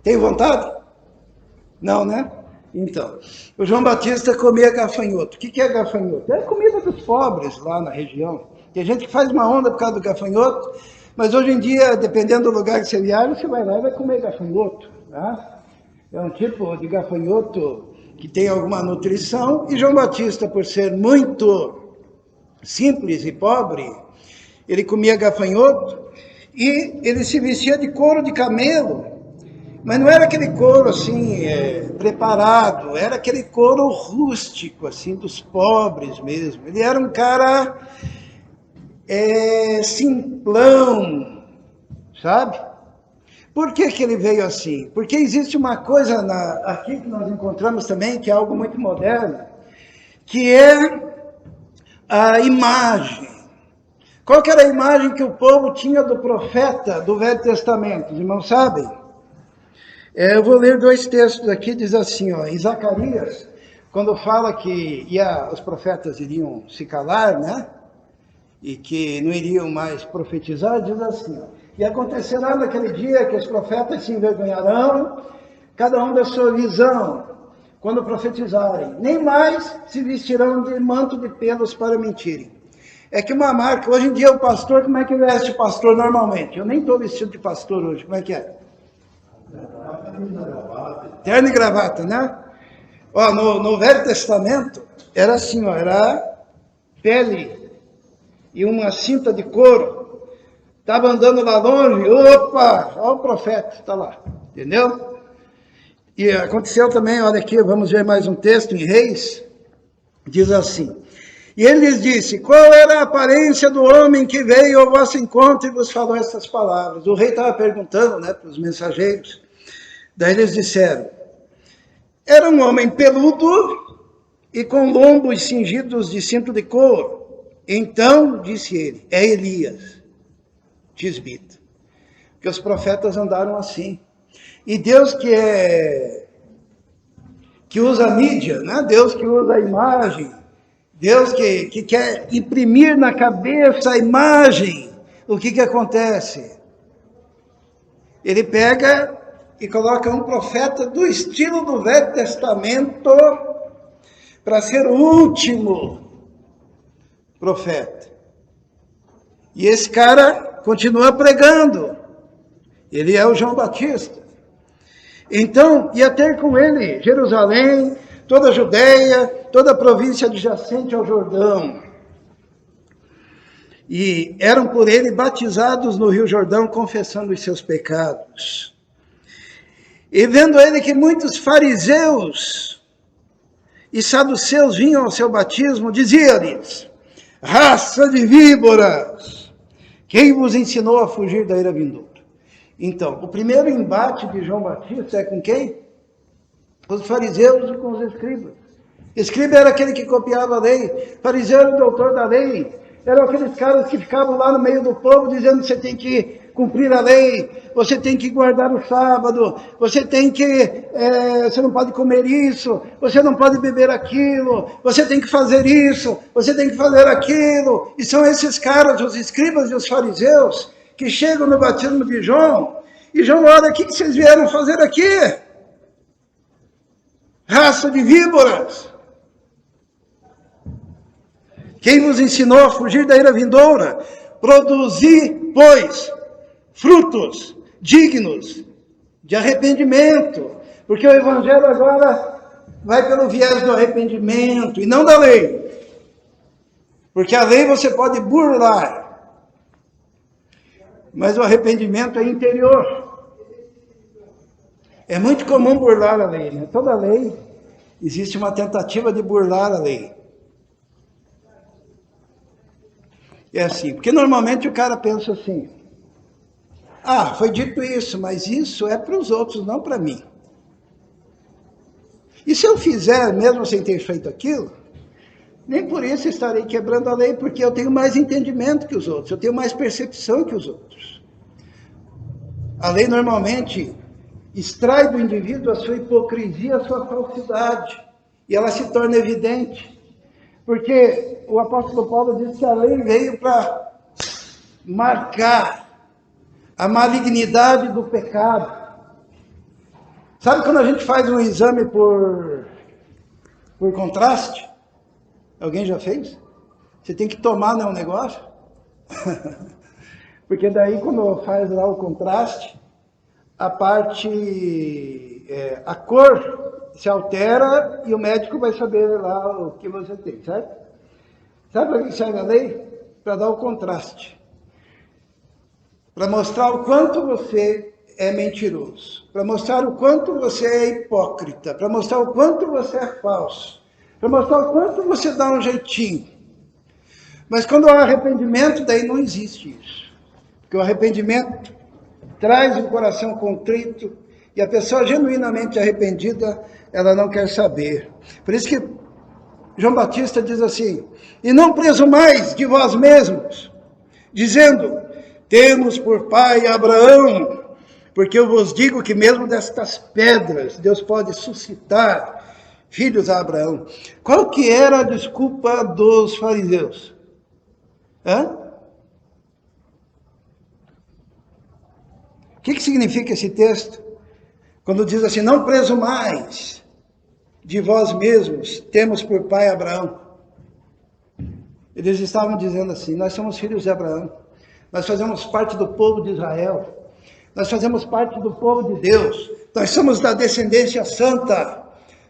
Tem vontade? Não, né? Então, o João Batista comia gafanhoto. O que é gafanhoto? É a comida dos pobres lá na região. Tem gente que faz uma onda por causa do gafanhoto, mas hoje em dia, dependendo do lugar que você viaja, você vai lá e vai comer gafanhoto. Tá? É um tipo de gafanhoto que tem alguma nutrição, e João Batista, por ser muito simples e pobre, ele comia gafanhoto, e ele se vestia de couro de camelo, mas não era aquele couro assim, preparado, era aquele couro rústico, assim, dos pobres mesmo. Ele era um cara... simplão, sabe? Por que ele veio assim? Porque existe uma coisa aqui que nós encontramos também, que é algo muito moderno, que é a imagem. Qual que era a imagem que o povo tinha do profeta do Velho Testamento? Os irmãos sabem? Eu vou ler 2 textos aqui, diz assim, ó, em Zacarias, quando fala que os profetas iriam se calar, né? e que não iriam mais profetizar, diz assim: e acontecerá naquele dia que os profetas se envergonharão, cada um da sua visão, quando profetizarem, nem mais se vestirão de manto de pelos para mentirem. É que uma marca, hoje em dia o pastor, como é que veste o pastor normalmente? Eu nem estou vestido de pastor hoje, como é que é? Terno e gravata, né? Ó, no Velho Testamento era assim, ó, era pele e uma cinta de couro. Estava andando lá longe, opa, olha o profeta, está lá, entendeu? E aconteceu também, olha aqui, vamos ver mais um texto em Reis, diz assim: e ele lhes disse, qual era a aparência do homem que veio ao vosso encontro e vos falou essas palavras? O rei estava perguntando, né, para os mensageiros. Daí eles disseram, era um homem peludo e com lombos cingidos de cinto de couro. Então, disse ele, é Elias, tisbita. Porque os profetas andaram assim. E Deus que usa a mídia, né? Deus que usa a imagem, Deus que quer imprimir na cabeça a imagem, o que acontece? Ele pega e coloca um profeta do estilo do Velho Testamento para ser o último profeta. E esse cara continua pregando. Ele é o João Batista. Então, ia ter com ele Jerusalém, toda a Judeia, toda a província adjacente ao Jordão. E eram por ele batizados no Rio Jordão, confessando os seus pecados. E vendo ele que muitos fariseus e saduceus vinham ao seu batismo, dizia-lhes, raça de víboras, quem vos ensinou a fugir da ira vindoura? Então, o primeiro embate de João Batista é com quem? Os fariseus e com os escribas. Escriba era aquele que copiava a lei, fariseu era o doutor da lei, eram aqueles caras que ficavam lá no meio do povo dizendo que você tem que cumprir a lei, você tem que guardar o sábado, você não pode comer isso, você não pode beber aquilo, você tem que fazer isso, você tem que fazer aquilo. E são esses caras, os escribas e os fariseus, que chegam no batismo de João, e João olha, o que vocês vieram fazer aqui? Raça de víboras! Quem vos ensinou a fugir da ira vindoura? Produzi, pois, frutos dignos de arrependimento, porque o evangelho agora vai pelo viés do arrependimento e não da lei, porque a lei você pode burlar, mas o arrependimento é interior. É muito comum burlar a lei, né? Toda lei existe uma tentativa de burlar a lei. É assim, porque normalmente o cara pensa assim, foi dito isso, mas isso é para os outros, não para mim. E se eu fizer, mesmo sem ter feito aquilo, nem por isso estarei quebrando a lei, porque eu tenho mais entendimento que os outros, eu tenho mais percepção que os outros. A lei normalmente extrai do indivíduo a sua hipocrisia, a sua falsidade, e ela se torna evidente. Porque o apóstolo Paulo diz que a lei veio para marcar a malignidade do pecado. Sabe quando a gente faz um exame por contraste? Alguém já fez? Você tem que tomar, né, um negócio? Porque daí quando faz lá o contraste, a cor se altera e o médico vai saber lá o que você tem, certo? Sabe para que serve a lei? Para dar o contraste. Para mostrar o quanto você é mentiroso. Para mostrar o quanto você é hipócrita. Para mostrar o quanto você é falso. Para mostrar o quanto você dá um jeitinho. Mas quando há arrependimento, daí não existe isso. Porque o arrependimento traz o coração contrito e a pessoa genuinamente arrependida, ela não quer saber. Por isso que João Batista diz assim, e não presumais de vós mesmos, dizendo, temos por pai Abraão, porque eu vos digo que mesmo destas pedras, Deus pode suscitar filhos a Abraão. Qual que era a desculpa dos fariseus? Hã? O que significa esse texto? Quando diz assim, não presumais de vós mesmos, temos por pai Abraão. Eles estavam dizendo assim, nós somos filhos de Abraão, nós fazemos parte do povo de Israel, nós fazemos parte do povo de Deus, nós somos da descendência santa,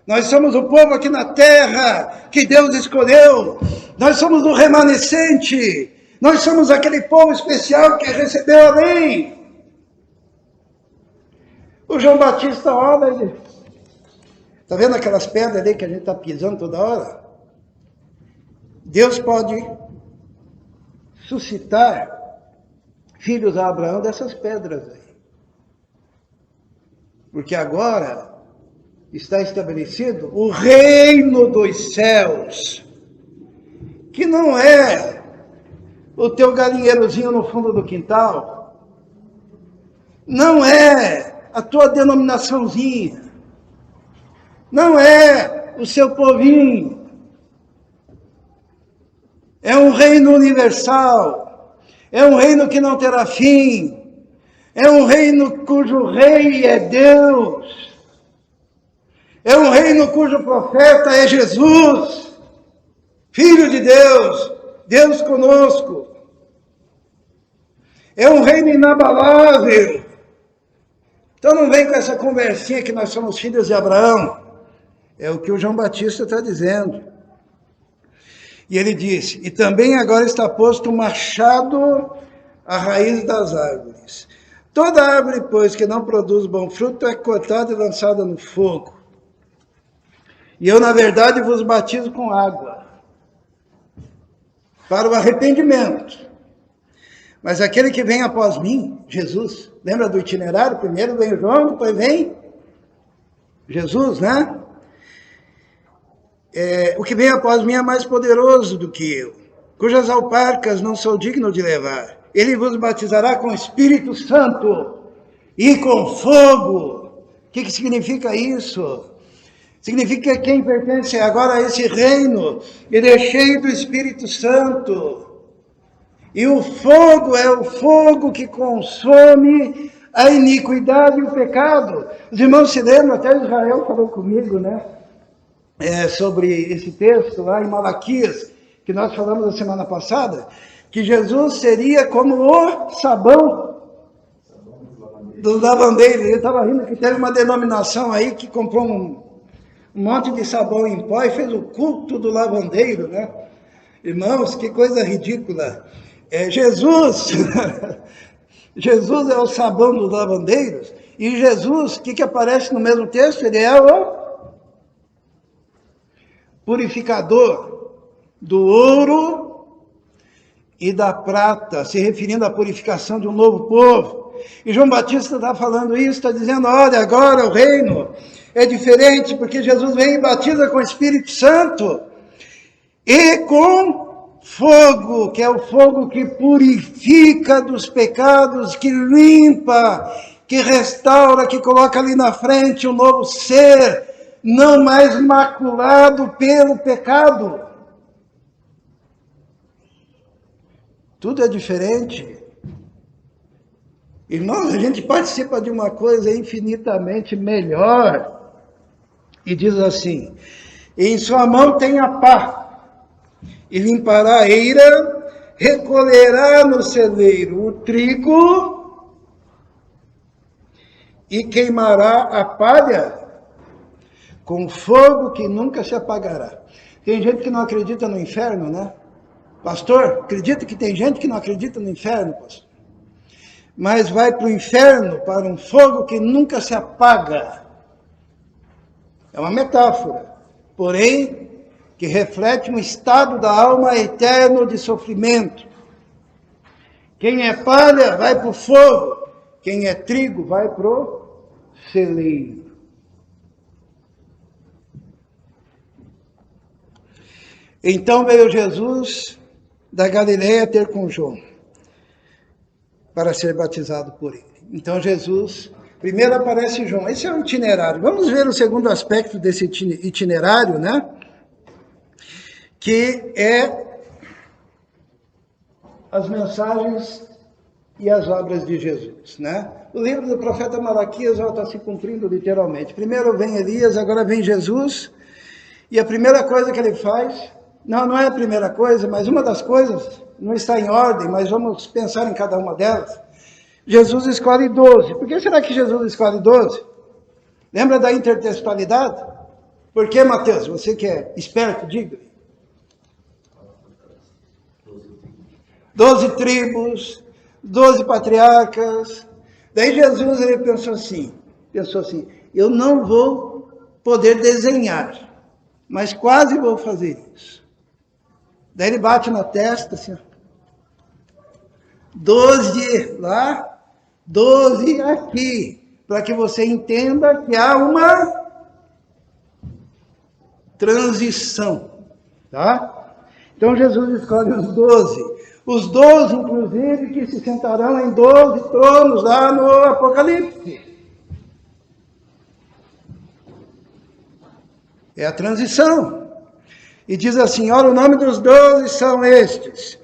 nós somos o povo aqui na terra que Deus escolheu, nós somos o remanescente, nós somos aquele povo especial que recebeu a lei. O João Batista olha, ele... Está vendo aquelas pedras ali que a gente está pisando toda hora? Deus pode suscitar filhos a Abraão dessas pedras aí. Porque agora está estabelecido o reino dos céus, que não é o teu galinheirozinho no fundo do quintal, não é a tua denominaçãozinha, não é o seu povinho, é um reino universal, é um reino que não terá fim, é um reino cujo rei é Deus, é um reino cujo profeta é Jesus, Filho de Deus, Deus conosco, é um reino inabalável. Então não vem com essa conversinha que nós somos filhos de Abraão. É o que o João Batista está dizendo. E ele disse, e também agora está posto um machado à raiz das árvores. Toda árvore, pois, que não produz bom fruto, é cortada e lançada no fogo. E eu, na verdade, vos batizo com água, para o arrependimento. Mas aquele que vem após mim, Jesus, lembra do itinerário? Primeiro vem João, depois vem Jesus, né? O que vem após mim é mais poderoso do que eu, cujas alparcas não sou digno de levar. Ele vos batizará com o Espírito Santo e com fogo. O que significa isso? Significa que quem pertence agora a esse reino, ele é cheio do Espírito Santo. E o fogo é o fogo que consome a iniquidade e o pecado. Os irmãos se lembram, até Israel falou comigo, né? Sobre esse texto lá em Malaquias, que nós falamos a semana passada, que Jesus seria como o sabão dos lavandeiros. Eu estava rindo que teve uma denominação aí que comprou um monte de sabão em pó e fez o culto do lavandeiro, né? Irmãos, que coisa ridícula. Jesus, Jesus é o sabão dos lavandeiros, e Jesus, o que aparece no mesmo texto? Ele é o purificador do ouro e da prata, se referindo à purificação de um novo povo. E João Batista está falando isso, está dizendo, olha, agora o reino é diferente, porque Jesus vem e batiza com o Espírito Santo e com fogo, que é o fogo que purifica dos pecados, que limpa, que restaura, que coloca ali na frente um novo ser, não mais maculado pelo pecado. Tudo é diferente. Irmãos, a gente participa de uma coisa infinitamente melhor. E diz assim, em sua mão tem a pá, e limpará a eira, recolherá no celeiro o trigo, e queimará a palha com fogo que nunca se apagará. Tem gente que não acredita no inferno, né? Pastor, acredita que tem gente que não acredita no inferno, pastor? Mas vai para o inferno, para um fogo que nunca se apaga. É uma metáfora, porém, que reflete um estado da alma eterno de sofrimento. Quem é palha vai para o fogo, quem é trigo vai para o celeiro. Então veio Jesus da Galileia ter com João, para ser batizado por ele. Então Jesus, primeiro aparece João, esse é o itinerário. Vamos ver o segundo aspecto desse itinerário, né? Que é as mensagens e as obras de Jesus, né? O livro do profeta Malaquias já está se cumprindo literalmente. Primeiro vem Elias, agora vem Jesus, e a primeira coisa que ele faz, não é a primeira coisa, mas uma das coisas, não está em ordem, mas vamos pensar em cada uma delas. Jesus escolhe 12. Por que será que Jesus escolhe 12? Lembra da intertextualidade? Por que, Mateus? Você que é esperto, diga. 12 tribos, 12 patriarcas. Daí Jesus ele pensou assim, eu não vou poder desenhar, mas quase vou fazer isso. Daí ele bate na testa assim, 12 lá, 12 aqui, para que você entenda que há uma transição, tá? Então Jesus escolhe os 12. Os 12, inclusive, que se sentarão em 12 tronos lá no Apocalipse. É a transição. E diz assim, olha, o nome dos 12 são estes.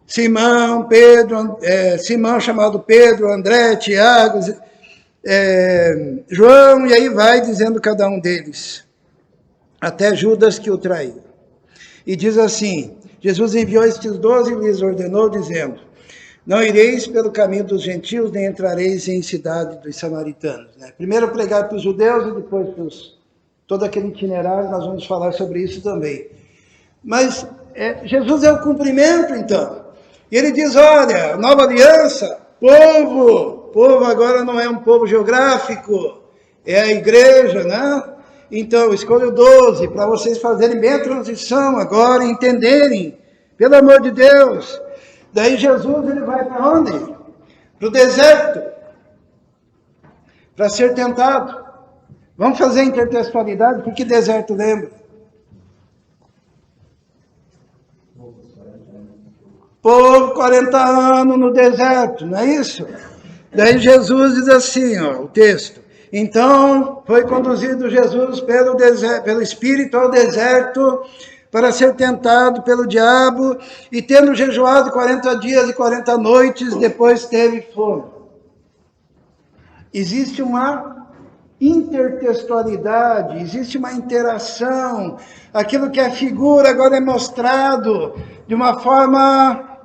Simão, Pedro, Simão chamado Pedro, André, Tiago, João, e aí vai dizendo cada um deles. Até Judas que o traiu. E diz assim, Jesus enviou estes 12 e lhes ordenou, dizendo, não ireis pelo caminho dos gentios, nem entrareis em cidade dos samaritanos. Né? Primeiro pregar para os judeus e depois para todo aquele itinerário, nós vamos falar sobre isso também. Mas Jesus é o cumprimento, então. E ele diz, olha, nova aliança, povo agora não é um povo geográfico, é a igreja, né? Então, escolho 12 para vocês fazerem bem a transição agora, entenderem, pelo amor de Deus. Daí Jesus ele vai para onde? Para o deserto, para ser tentado. Vamos fazer intertextualidade, porque deserto lembra? Povo 40 anos no deserto, não é isso? Daí Jesus diz assim, ó, o texto. Então, foi conduzido Jesus pelo Espírito ao deserto para ser tentado pelo diabo e tendo jejuado 40 dias e 40 noites, depois teve fome. Existe uma intertextualidade, existe uma interação, aquilo que é figura agora é mostrado de uma forma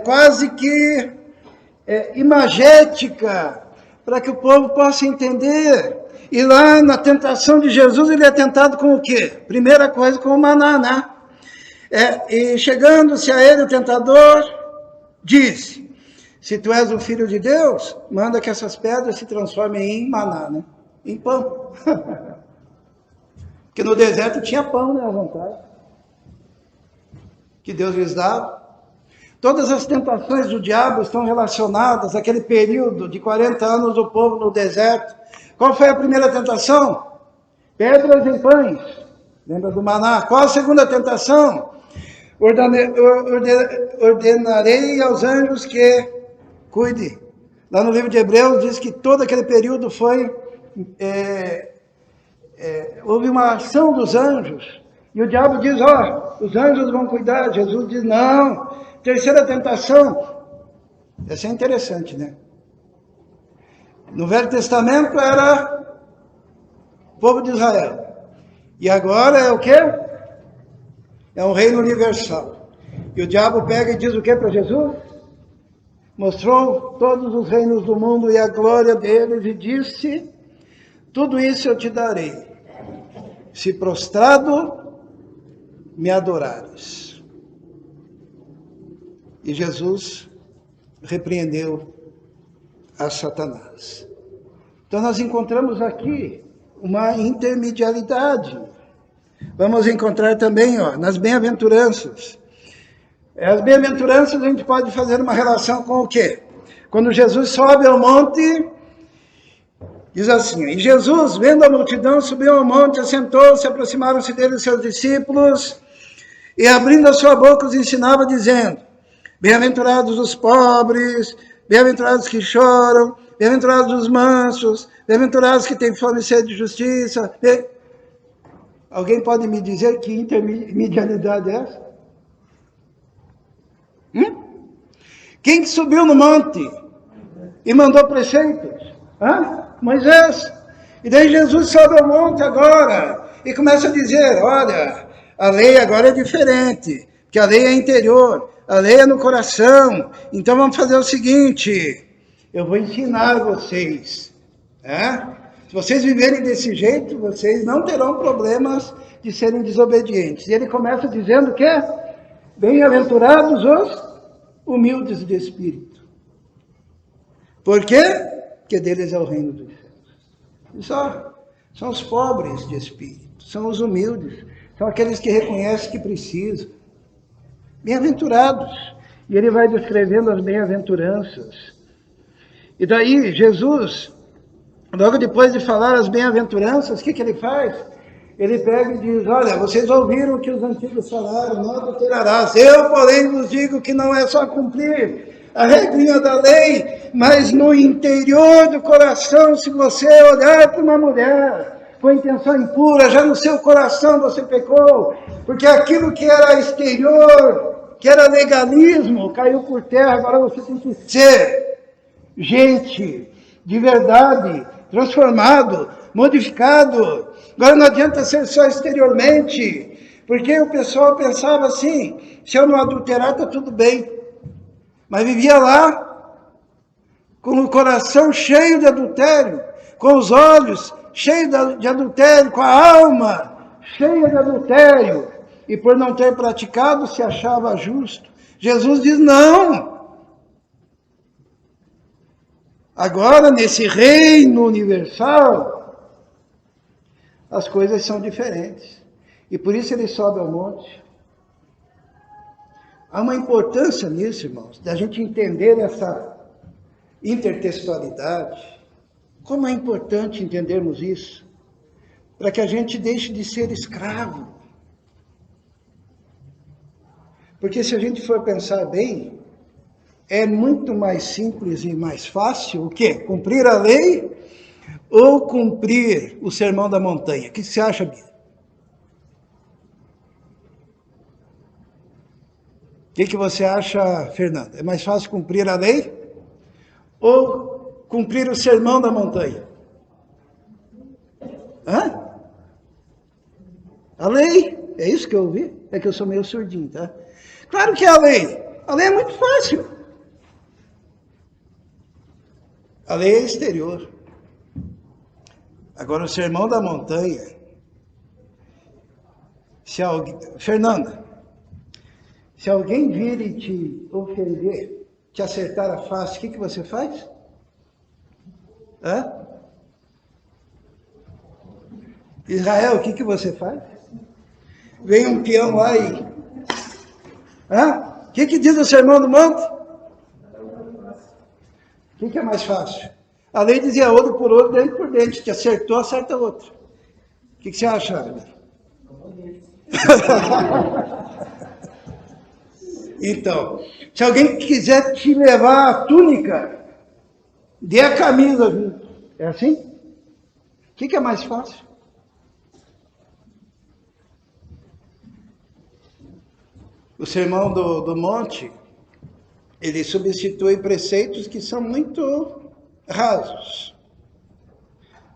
quase que imagética, para que o povo possa entender. E lá na tentação de Jesus, ele é tentado com o quê? Primeira coisa, com o maná, né? E chegando-se a ele, o tentador disse, se tu és o filho de Deus, manda que essas pedras se transformem em maná, né? Em pão. Porque no deserto tinha pão, né, à vontade. Que Deus lhes dava. Todas as tentações do diabo estão relacionadas àquele período de 40 anos do povo no deserto. Qual foi a primeira tentação? Pedras em pães. Lembra do maná? Qual a segunda tentação? Ordenarei aos anjos que cuide. Lá no livro de Hebreus diz que todo aquele período foi... houve uma ação dos anjos. E o diabo diz, os anjos vão cuidar. Jesus diz, não. Terceira tentação, essa é interessante, né? No Velho Testamento era o povo de Israel. E agora é o quê? É um reino universal. E o diabo pega e diz o quê para Jesus? Mostrou todos os reinos do mundo e a glória deles e disse, tudo isso eu te darei, se prostrado me adorares. E Jesus repreendeu a Satanás. Então nós encontramos aqui uma intermedialidade. Vamos encontrar também nas bem-aventuranças. As bem-aventuranças a gente pode fazer uma relação com o quê? Quando Jesus sobe ao monte, diz assim, e Jesus, vendo a multidão, subiu ao monte, assentou-se, aproximaram-se dele os seus discípulos, e abrindo a sua boca os ensinava, dizendo, bem-aventurados os pobres, bem-aventurados que choram, bem-aventurados os mansos, bem-aventurados que têm fome e sede de justiça. Alguém pode me dizer que intermedialidade é essa? Quem que subiu no monte e mandou preceitos? Moisés. E daí Jesus sobe ao monte agora e começa a dizer, olha, a lei agora é diferente, que a lei é interior, a lei é no coração, então vamos fazer o seguinte, eu vou ensinar vocês, Se vocês viverem desse jeito, vocês não terão problemas de serem desobedientes. E ele começa dizendo que bem-aventurados os humildes de espírito. Por quê? Porque deles é o reino dos céus. São os pobres de espírito, são os humildes, são aqueles que reconhecem que precisam. Bem-aventurados. E ele vai descrevendo as bem-aventuranças. E daí, Jesus, logo depois de falar as bem-aventuranças, o que ele faz? Ele pega e diz, olha, vocês ouviram o que os antigos falaram, não adulterarás. Eu, porém, vos digo que não é só cumprir a regrinha da lei, mas no interior do coração, se você olhar para uma mulher com intenção impura, já no seu coração você pecou, porque aquilo que era exterior, que era legalismo, caiu por terra, agora você tem que ser gente de verdade, transformado, modificado. Agora não adianta ser só exteriormente, porque o pessoal pensava assim, se eu não adulterar está tudo bem, mas vivia lá com o coração cheio de adultério, com os olhos cheios de adultério, com a alma cheia de adultério, e por não ter praticado se achava justo. Jesus diz, não. Agora, nesse reino universal, as coisas são diferentes. E por isso ele sobe ao monte. Há uma importância nisso, irmãos, da gente entender essa intertextualidade. Como é importante entendermos isso, para que a gente deixe de ser escravo. Porque se a gente for pensar bem, é muito mais simples e mais fácil o quê? Cumprir a lei ou cumprir o sermão da montanha? O que você acha, Bia? O que você acha, Fernanda? É mais fácil cumprir a lei ou cumprir o sermão da montanha? A lei, é isso que eu ouvi? É que eu sou meio surdinho, tá? Claro que é a lei. A lei é muito fácil. A lei é exterior. Agora, o sermão da montanha, Fernanda, se alguém vir e te ofender, te acertar a face, o que você faz? Israel, o que você faz? Vem um peão lá e... O que diz o sermão do monte? O que é mais fácil? A lei dizia olho por olho, dente por dente. Te acertou, acerta outro. O que você acha, Agnes? Então, se alguém quiser te levar a túnica, dê a camisa junto. É assim? O que é mais fácil? O sermão do monte, ele substitui preceitos que são muito rasos,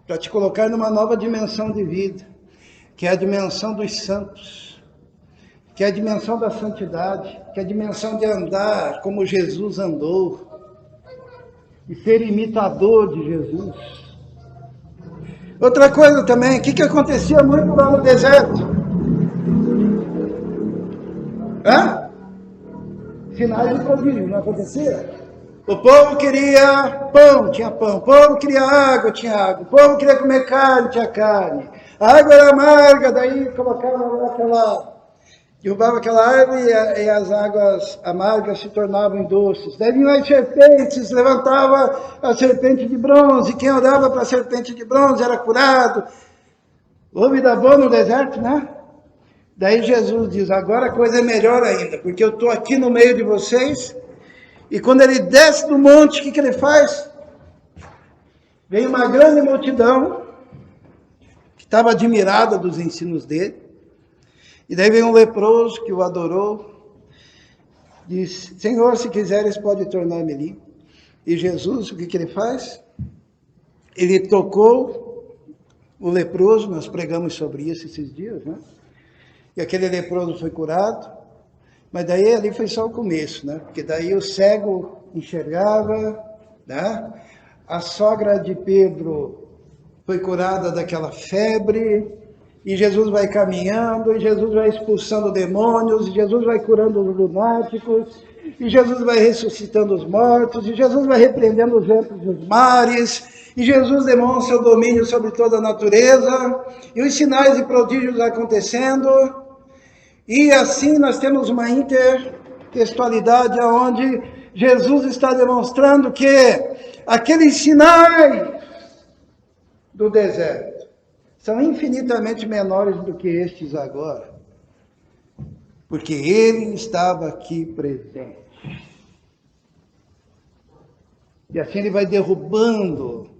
para te colocar numa nova dimensão de vida, que é a dimensão dos santos, que é a dimensão da santidade, que é a dimensão de andar como Jesus andou, e ser imitador de Jesus. Outra coisa também, o que acontecia muito lá no deserto? Sinais de prodígio, não acontecia? O povo queria pão, tinha pão. O povo queria água, tinha água. O povo queria comer carne, tinha carne. A água era amarga, daí derrubava aquela árvore e as águas amargas se tornavam doces. Daí vinham as serpentes, levantava a serpente de bronze. Quem olhava para a serpente de bronze era curado. Houve da boa no deserto, né? Daí Jesus diz, agora a coisa é melhor ainda, porque eu estou aqui no meio de vocês, e quando ele desce do monte, o que ele faz? Vem uma grande multidão, que estava admirada dos ensinos dele, e daí vem um leproso que o adorou, diz, Senhor, se quiseres, pode tornar-me limpo. E Jesus, o que ele faz? Ele tocou o leproso, nós pregamos sobre isso esses dias, né? E aquele leproso foi curado, mas daí ali foi só o começo, né? Porque daí o cego enxergava, né? A sogra de Pedro foi curada daquela febre, e Jesus vai caminhando, e Jesus vai expulsando demônios, e Jesus vai curando os lunáticos, e Jesus vai ressuscitando os mortos, e Jesus vai repreendendo os ventos dos mares, e Jesus demonstra o domínio sobre toda a natureza, e os sinais e prodígios acontecendo, e assim nós temos uma intertextualidade onde Jesus está demonstrando que aqueles sinais do deserto são infinitamente menores do que estes agora, porque ele estava aqui presente. E assim ele vai derrubando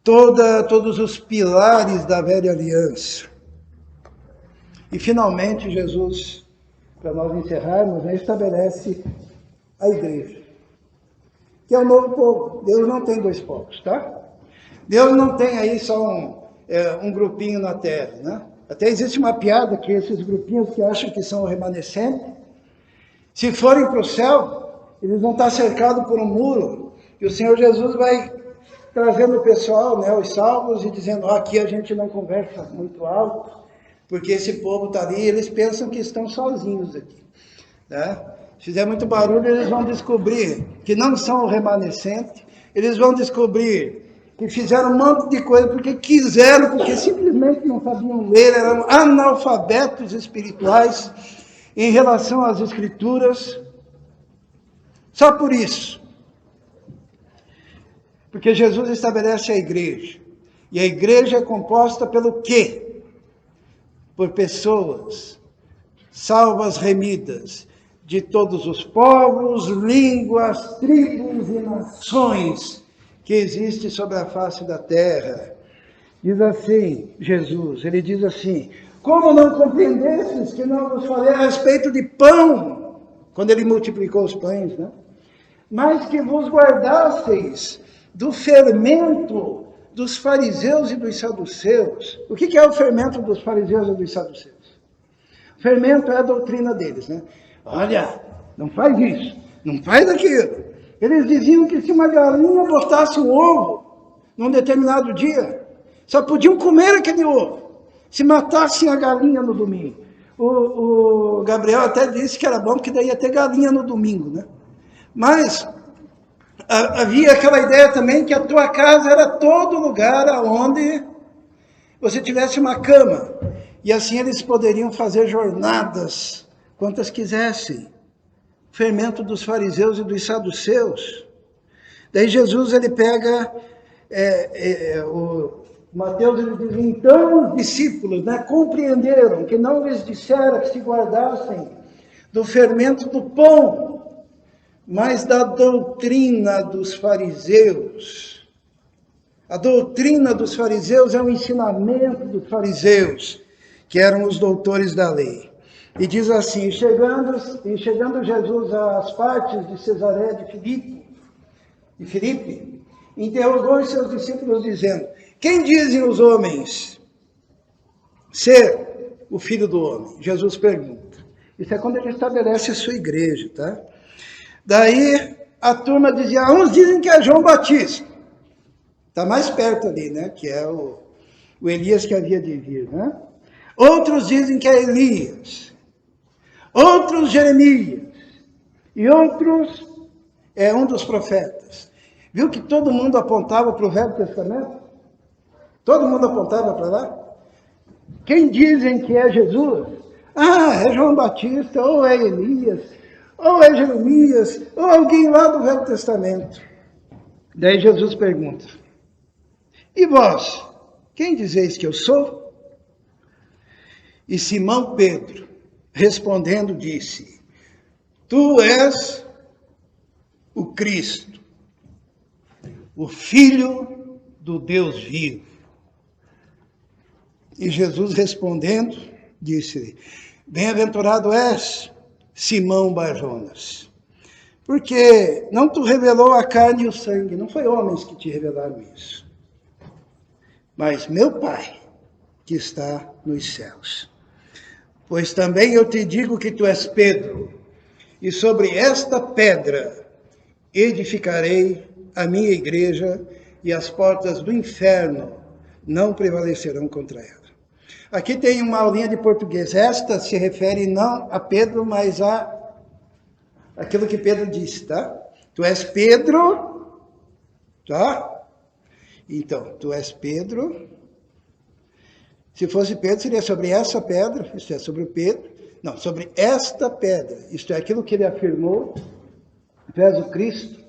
todos os pilares da velha aliança. E finalmente Jesus, para nós encerrarmos, estabelece a igreja, que é o novo povo. Deus não tem dois povos, tá? Deus não tem aí só um grupinho na terra, né? Até existe uma piada que esses grupinhos que acham que são o remanescente, se forem para o céu, eles vão estar cercados por um muro, e o Senhor Jesus vai trazendo o pessoal, né, os salvos, e dizendo, aqui a gente não conversa muito alto, porque esse povo está ali, eles pensam que estão sozinhos aqui, né? Se fizer muito barulho, eles vão descobrir que não são o remanescente, eles vão descobrir que fizeram um monte de coisa porque quiseram, porque simplesmente não sabiam ler, eram analfabetos espirituais em relação às Escrituras, só por isso. Porque Jesus estabelece a igreja, e a igreja é composta pelo quê? Por pessoas salvas, remidas, de todos os povos, línguas, tribos e nações que existem sobre a face da terra. Diz assim, Jesus, ele diz assim, como não compreendestes que não vos falei a respeito de pão, quando ele multiplicou os pães, né? Mas que vos guardasseis do fermento dos fariseus e dos saduceus. O que é o fermento dos fariseus e dos saduceus? O fermento é a doutrina deles, né? Olha, não faz isso, não faz aquilo. Eles diziam que se uma galinha botasse um ovo num determinado dia, só podiam comer aquele ovo se matassem a galinha no domingo. O Gabriel até disse que era bom, porque daí ia ter galinha no domingo, né? Mas havia aquela ideia também que a tua casa era todo lugar onde você tivesse uma cama. E assim eles poderiam fazer jornadas quantas quisessem. Fermento dos fariseus e dos saduceus. Daí Jesus, ele pega, o Mateus, ele diz, então os discípulos, né, compreenderam que não lhes dissera que se guardassem do fermento do pão, mas da doutrina dos fariseus. A doutrina dos fariseus é o ensinamento dos fariseus, que eram os doutores da lei. E diz assim, chegando Jesus às partes de Cesaré de Filipe, interrogou os seus discípulos dizendo, quem dizem os homens ser o Filho do Homem? Jesus pergunta. Isso é quando ele estabelece a sua igreja, tá? Daí a turma dizia, uns dizem que é João Batista. Está mais perto ali, né? Que é o Elias que havia de vir, né? Outros dizem que é Elias. Outros Jeremias, e outros é um dos profetas. Viu que todo mundo apontava para o Velho Testamento? Todo mundo apontava para lá? Quem dizem que é Jesus? É João Batista, ou é Elias, ou é Jeremias, ou alguém lá do Velho Testamento. Daí Jesus pergunta, e vós, quem dizeis que eu sou? E Simão Pedro, respondendo, disse, tu és o Cristo, o Filho do Deus vivo. E Jesus respondendo, disse, bem-aventurado és, Simão Bar-Jonas. Porque não te revelou a carne e o sangue, não foi homens que te revelaram isso, mas meu Pai que está nos céus. Pois também eu te digo que tu és Pedro, e sobre esta pedra edificarei a minha igreja, e as portas do inferno não prevalecerão contra ela. Aqui tem uma aulinha de português. Esta se refere não a Pedro, mas a aquilo que Pedro disse, tá? Tu és Pedro, tá? Então, tu és Pedro. Se fosse Pedro, seria sobre essa pedra, isto é, sobre o Pedro. Não, sobre esta pedra, isto é, aquilo que ele afirmou. Tu és o Cristo,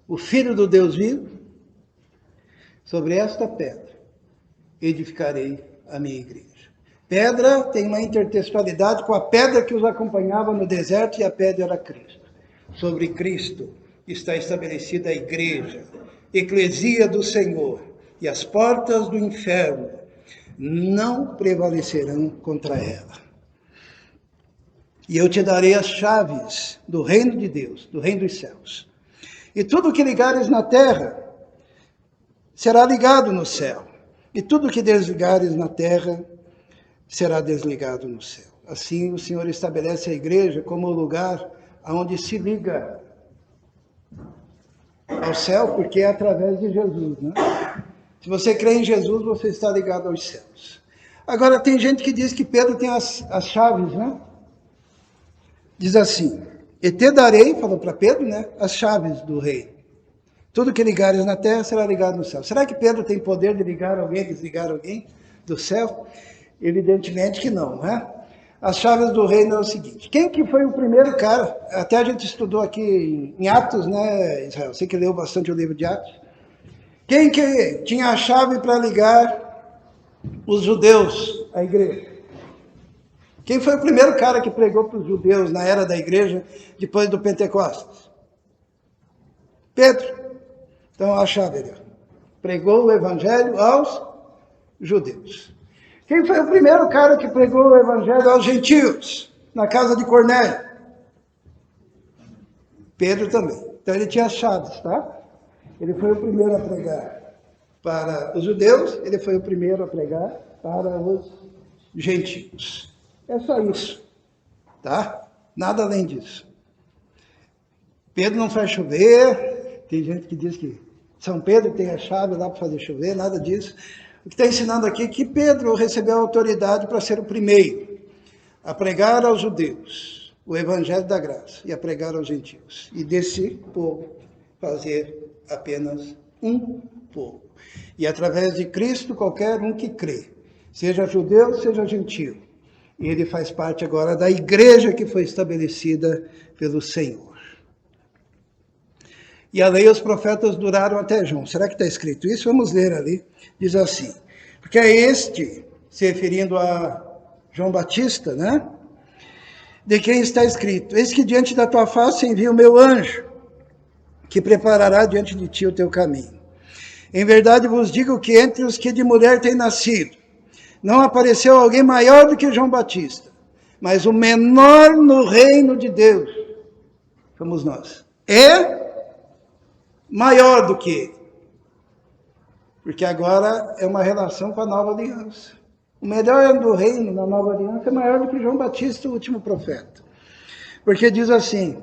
o Filho do Deus vivo. Sobre esta pedra edificarei a minha igreja. Pedra tem uma intertextualidade com a pedra que os acompanhava no deserto, e a pedra era Cristo. Sobre Cristo está estabelecida a igreja, eclesia do Senhor, e as portas do inferno não prevalecerão contra ela. E eu te darei as chaves do reino de Deus, do reino dos céus. E tudo que ligares na terra será ligado no céu, e tudo que desligares na terra será desligado no céu. Assim o Senhor estabelece a igreja como o lugar onde se liga ao céu, porque é através de Jesus, né? Se você crê em Jesus, você está ligado aos céus. Agora, tem gente que diz que Pedro tem as chaves, né? Diz assim, e te darei, falou para Pedro, né? As chaves do reino. Tudo que ligares na terra será ligado no céu. Será que Pedro tem poder de ligar alguém, desligar alguém do céu? Evidentemente que não, né? As chaves do reino é o seguinte. Quem que foi o primeiro cara? Até a gente estudou aqui em Atos, né, Israel? Você que leu bastante o livro de Atos. Quem que tinha a chave para ligar os judeus à igreja? Quem foi o primeiro cara que pregou para os judeus na era da igreja, depois do Pentecostes? Pedro. Então, a chave ali. Pregou o evangelho aos judeus. Quem foi o primeiro cara que pregou o evangelho aos gentios, na casa de Cornélio? Pedro também. Então ele tinha as chaves, tá? Ele foi o primeiro a pregar para os judeus, ele foi o primeiro a pregar para os gentios. É só isso, tá? Nada além disso. Pedro não faz chover, tem gente que diz que São Pedro tem a chave lá para fazer chover, nada disso. O que está ensinando aqui é que Pedro recebeu a autoridade para ser o primeiro a pregar aos judeus o evangelho da graça e a pregar aos gentios. E desse povo fazer apenas um povo. E através de Cristo, qualquer um que crê, seja judeu, seja gentio, ele faz parte agora da igreja que foi estabelecida pelo Senhor. E a lei e os profetas duraram até João. Será que está escrito isso? Vamos ler ali. Diz assim, porque é este, se referindo a João Batista, né? De quem está escrito, eis que diante da tua face envio o meu anjo, que preparará diante de ti o teu caminho. Em verdade vos digo que entre os que de mulher têm nascido, não apareceu alguém maior do que João Batista, mas o menor no reino de Deus, somos nós, é maior do que ele. Porque agora é uma relação com a nova aliança. O melhor do reino na nova aliança é maior do que João Batista, o último profeta. Porque diz assim,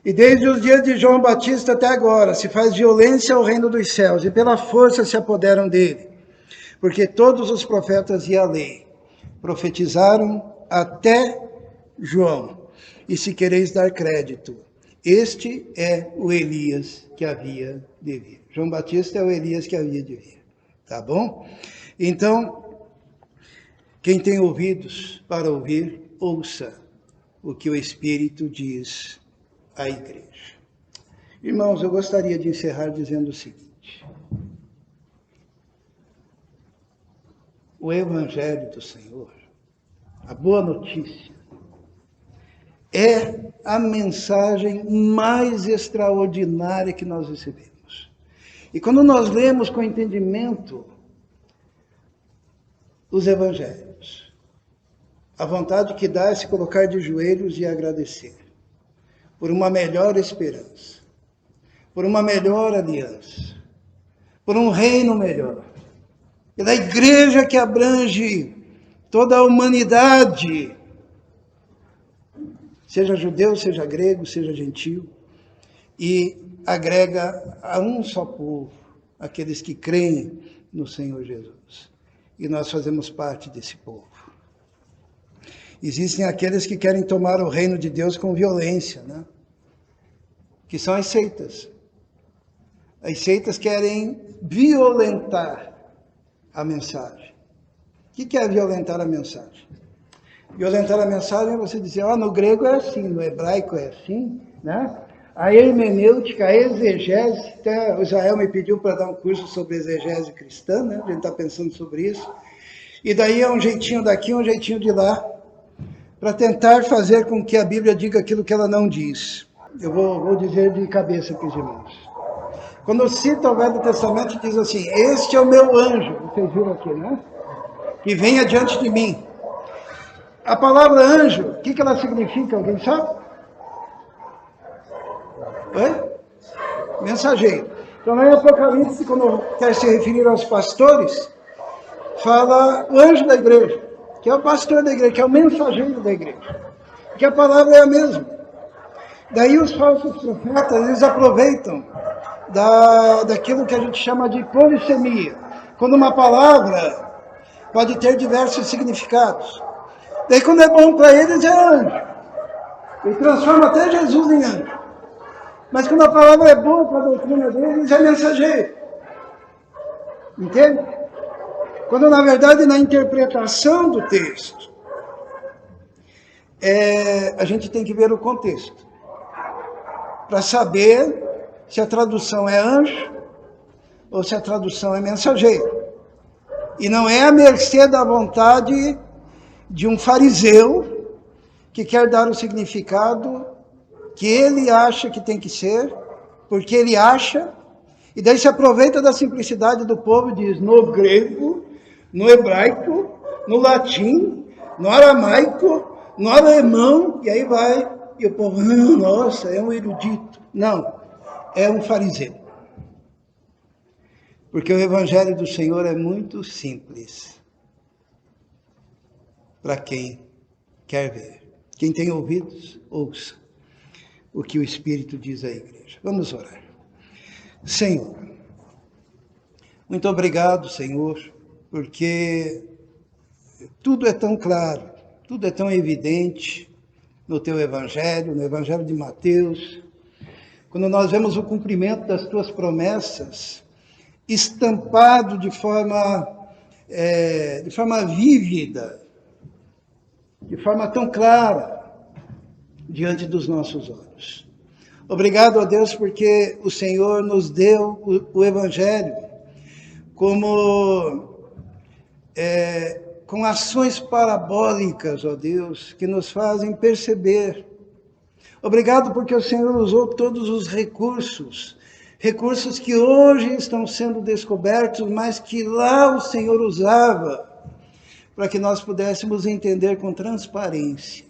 e desde os dias de João Batista até agora se faz violência ao reino dos céus, e pela força se apoderam dele. Porque todos os profetas e a lei profetizaram até João. E se quereis dar crédito, este é o Elias que havia de vir. João Batista é o Elias que havia de vir. Tá bom? Então, quem tem ouvidos para ouvir, ouça o que o Espírito diz à igreja. Irmãos, eu gostaria de encerrar dizendo o seguinte. O Evangelho do Senhor, a boa notícia, é a mensagem mais extraordinária que nós recebemos. E quando nós lemos com entendimento os evangelhos, A vontade que dá é se colocar de joelhos e agradecer por uma melhor esperança, por uma melhor aliança, por um reino melhor, pela igreja que abrange toda a humanidade, seja judeu, seja grego, seja gentio, e agrega a um só povo, aqueles que creem no Senhor Jesus. E nós fazemos parte desse povo. Existem aqueles que querem tomar o reino de Deus com violência, né? Que são as seitas. As seitas querem violentar a mensagem. O que é violentar a mensagem? Violentar a mensagem é você dizer, no grego é assim, no hebraico é assim, né? A hermenêutica, a exegese, até o Israel me pediu para dar um curso sobre exegese cristã, né? A gente está pensando sobre isso. E daí é um jeitinho daqui, um jeitinho de lá, para tentar fazer com que a Bíblia diga aquilo que ela não diz. Eu vou dizer de cabeça aqui, irmãos. Quando cita o Velho Testamento, diz assim, este é o meu anjo, vocês viram aqui, né? Que vem adiante de mim. A palavra anjo, o que ela significa? Alguém sabe? Oi? Mensageiro. Então, lá em Apocalipse, quando quer se referir aos pastores, fala o anjo da igreja, que é o pastor da igreja, que é o mensageiro da igreja. Que a palavra é a mesma. Daí os falsos profetas, eles aproveitam daquilo que a gente chama de polissemia. Quando uma palavra pode ter diversos significados. Daí quando é bom para eles é anjo. Ele transforma até Jesus em anjo. Mas quando a palavra é boa para a doutrina deles, é mensageiro. Entende? Quando na verdade na interpretação do texto, a gente tem que ver o contexto. Para saber se a tradução é anjo ou se a tradução é mensageiro. E não é à mercê da vontade de um fariseu que quer dar o significado que ele acha que tem que ser, porque ele acha, e daí se aproveita da simplicidade do povo e diz no grego, no hebraico, no latim, no aramaico, no alemão, e aí vai, e o povo, nossa, é um erudito. Não, é um fariseu. Porque o evangelho do Senhor é muito simples para quem quer ver. Quem tem ouvidos, ouça o que o Espírito diz à igreja. Vamos orar. Senhor, muito obrigado, Senhor, porque tudo é tão claro, tudo é tão evidente no teu evangelho, no evangelho de Mateus, quando nós vemos o cumprimento das tuas promessas estampado de forma vívida, de forma tão clara diante dos nossos olhos. Obrigado a Deus porque o Senhor nos deu o evangelho com ações parabólicas, ó Deus, que nos fazem perceber. Obrigado porque o Senhor usou todos os recursos que hoje estão sendo descobertos, mas que lá o Senhor usava para que nós pudéssemos entender com transparência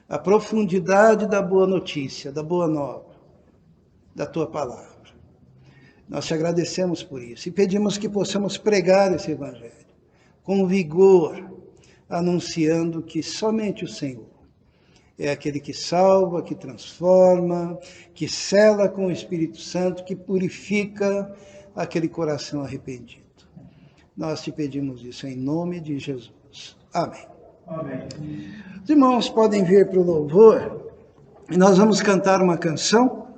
a profundidade da boa notícia, da boa nova, da tua palavra. Nós te agradecemos por isso e pedimos que possamos pregar esse evangelho com vigor, anunciando que somente o Senhor é aquele que salva, que transforma, que sela com o Espírito Santo, que purifica aquele coração arrependido. Nós te pedimos isso em nome de Jesus. Amém. Amém. Os irmãos podem vir para o louvor e nós vamos cantar uma canção.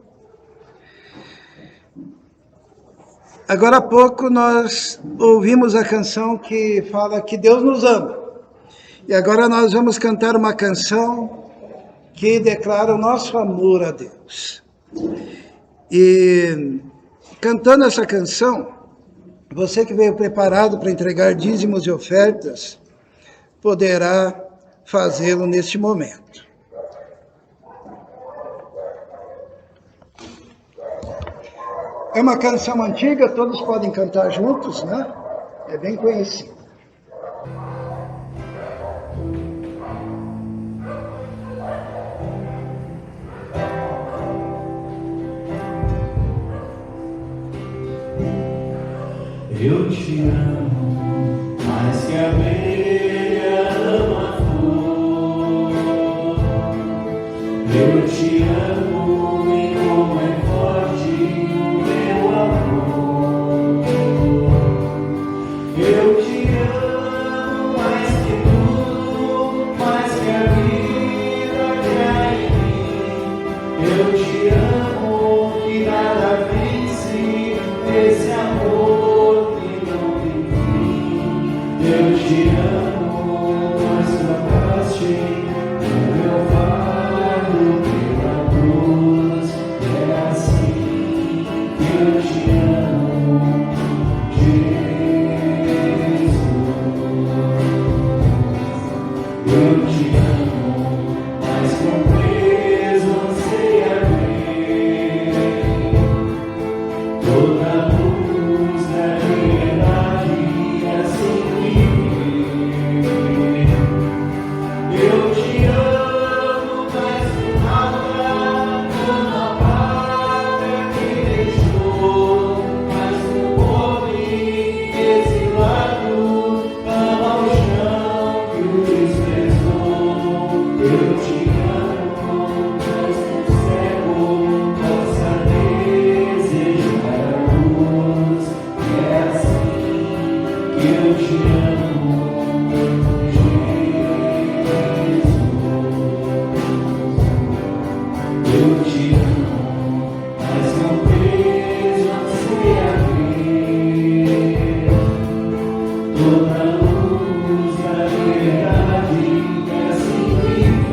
Agora há pouco nós ouvimos a canção que fala que Deus nos ama. E agora nós vamos cantar uma canção que declara o nosso amor a Deus. E cantando essa canção, você que veio preparado para entregar dízimos e ofertas, poderá fazê-lo neste momento. É uma canção antiga, todos podem cantar juntos, né? É bem conhecida. Eu te amo mais que a abelha ama a flor. Eu te amo e como é forte o meu amor. Eu te amo mais que tudo, mais que a vida que há em mim. Eu te amo e nada vence esse amor que não tem fim. Eu te amo, pois trocaste o meu fardo pela cruz. É assim que eu te amo, Jesus. Eu te amo, mas com peso anseia ver toda a luz da liberdade assim viver. Eu te amo mais que nada, como a pátria que deixou, mas o pobre exilado ama o chão que o desprezou. Eu te amo, mas o cego possa desejar a luz. É assim que eu te amo, Jesus. Eu te amo, mas não preso anseia ver toda a luz da liberdade que assim viver.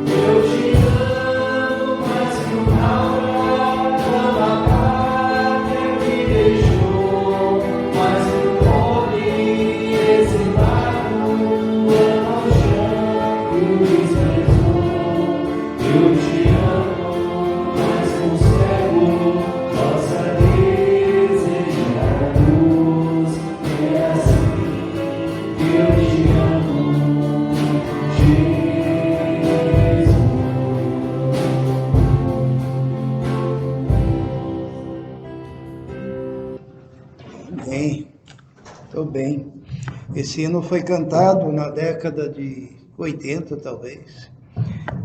Eu te amo mais que o aura, como a pátria que deixou, mas o pobre exilado ama o chão que o desprezou. Eu te amo, mas com o cego possa desejar a luz. É assim que eu te amo, Jesus. Bem, estou bem. Esse hino foi cantado na década de 80, talvez,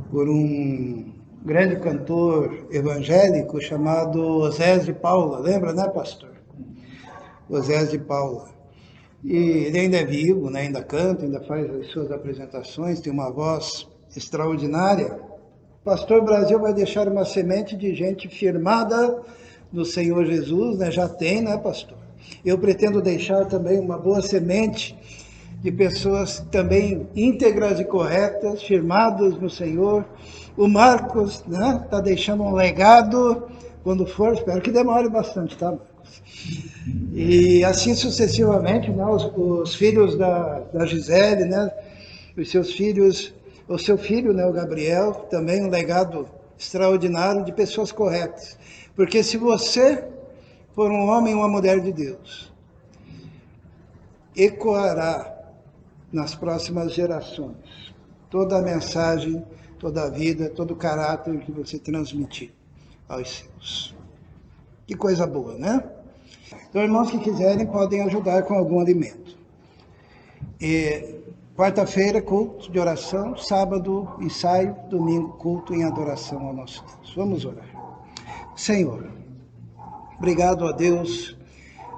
por um grande cantor evangélico chamado Osés de Paula. Lembra, né, pastor? Osés de Paula. E ele ainda é vivo, né? Ainda canta, ainda faz as suas apresentações, tem uma voz extraordinária. O pastor Brasil vai deixar uma semente de gente firmada no Senhor Jesus, né? Já tem, né, pastor? Eu pretendo deixar também uma boa semente de pessoas também íntegras e corretas, firmadas no Senhor. O Marcos, né, está deixando um legado, quando for, espero que demore bastante, tá, Marcos? E assim sucessivamente, né, os filhos da Gisele, né, os seus filhos, o seu filho, né, o Gabriel, também um legado extraordinário de pessoas corretas. Porque se você for um homem ou uma mulher de Deus, ecoará nas próximas gerações toda a mensagem, toda a vida, todo o caráter que você transmitir aos seus. Que coisa boa, né? Então, irmãos que quiserem podem ajudar com algum alimento. Quarta-feira, culto de oração, sábado, ensaio, domingo, culto em adoração ao nosso Deus. Vamos orar. Senhor, obrigado a Deus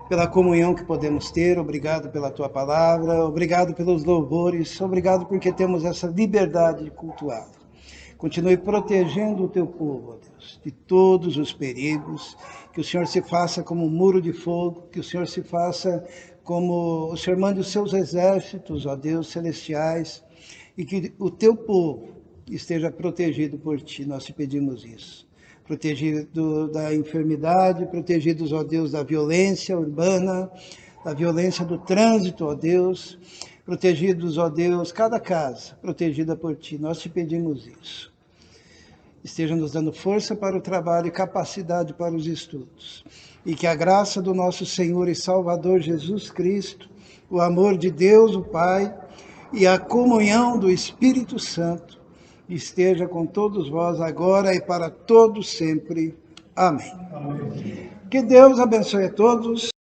pela comunhão que podemos ter, obrigado pela Tua palavra, obrigado pelos louvores, obrigado porque temos essa liberdade de cultuar. Continue protegendo o Teu povo, ó Deus, de todos os perigos, que o Senhor se faça como um muro de fogo, que o Senhor se faça como o Senhor mande os seus exércitos, ó Deus, celestiais, e que o Teu povo esteja protegido por Ti, nós te pedimos isso. Protegido da enfermidade, protegidos, ó Deus, da violência urbana, da violência do trânsito, ó Deus, protegidos, ó Deus, cada casa protegida por Ti, nós te pedimos isso. Esteja nos dando força para o trabalho e capacidade para os estudos. E que a graça do nosso Senhor e Salvador Jesus Cristo, o amor de Deus, o Pai, e a comunhão do Espírito Santo esteja com todos vós agora e para todos sempre. Amém. Que Deus abençoe a todos.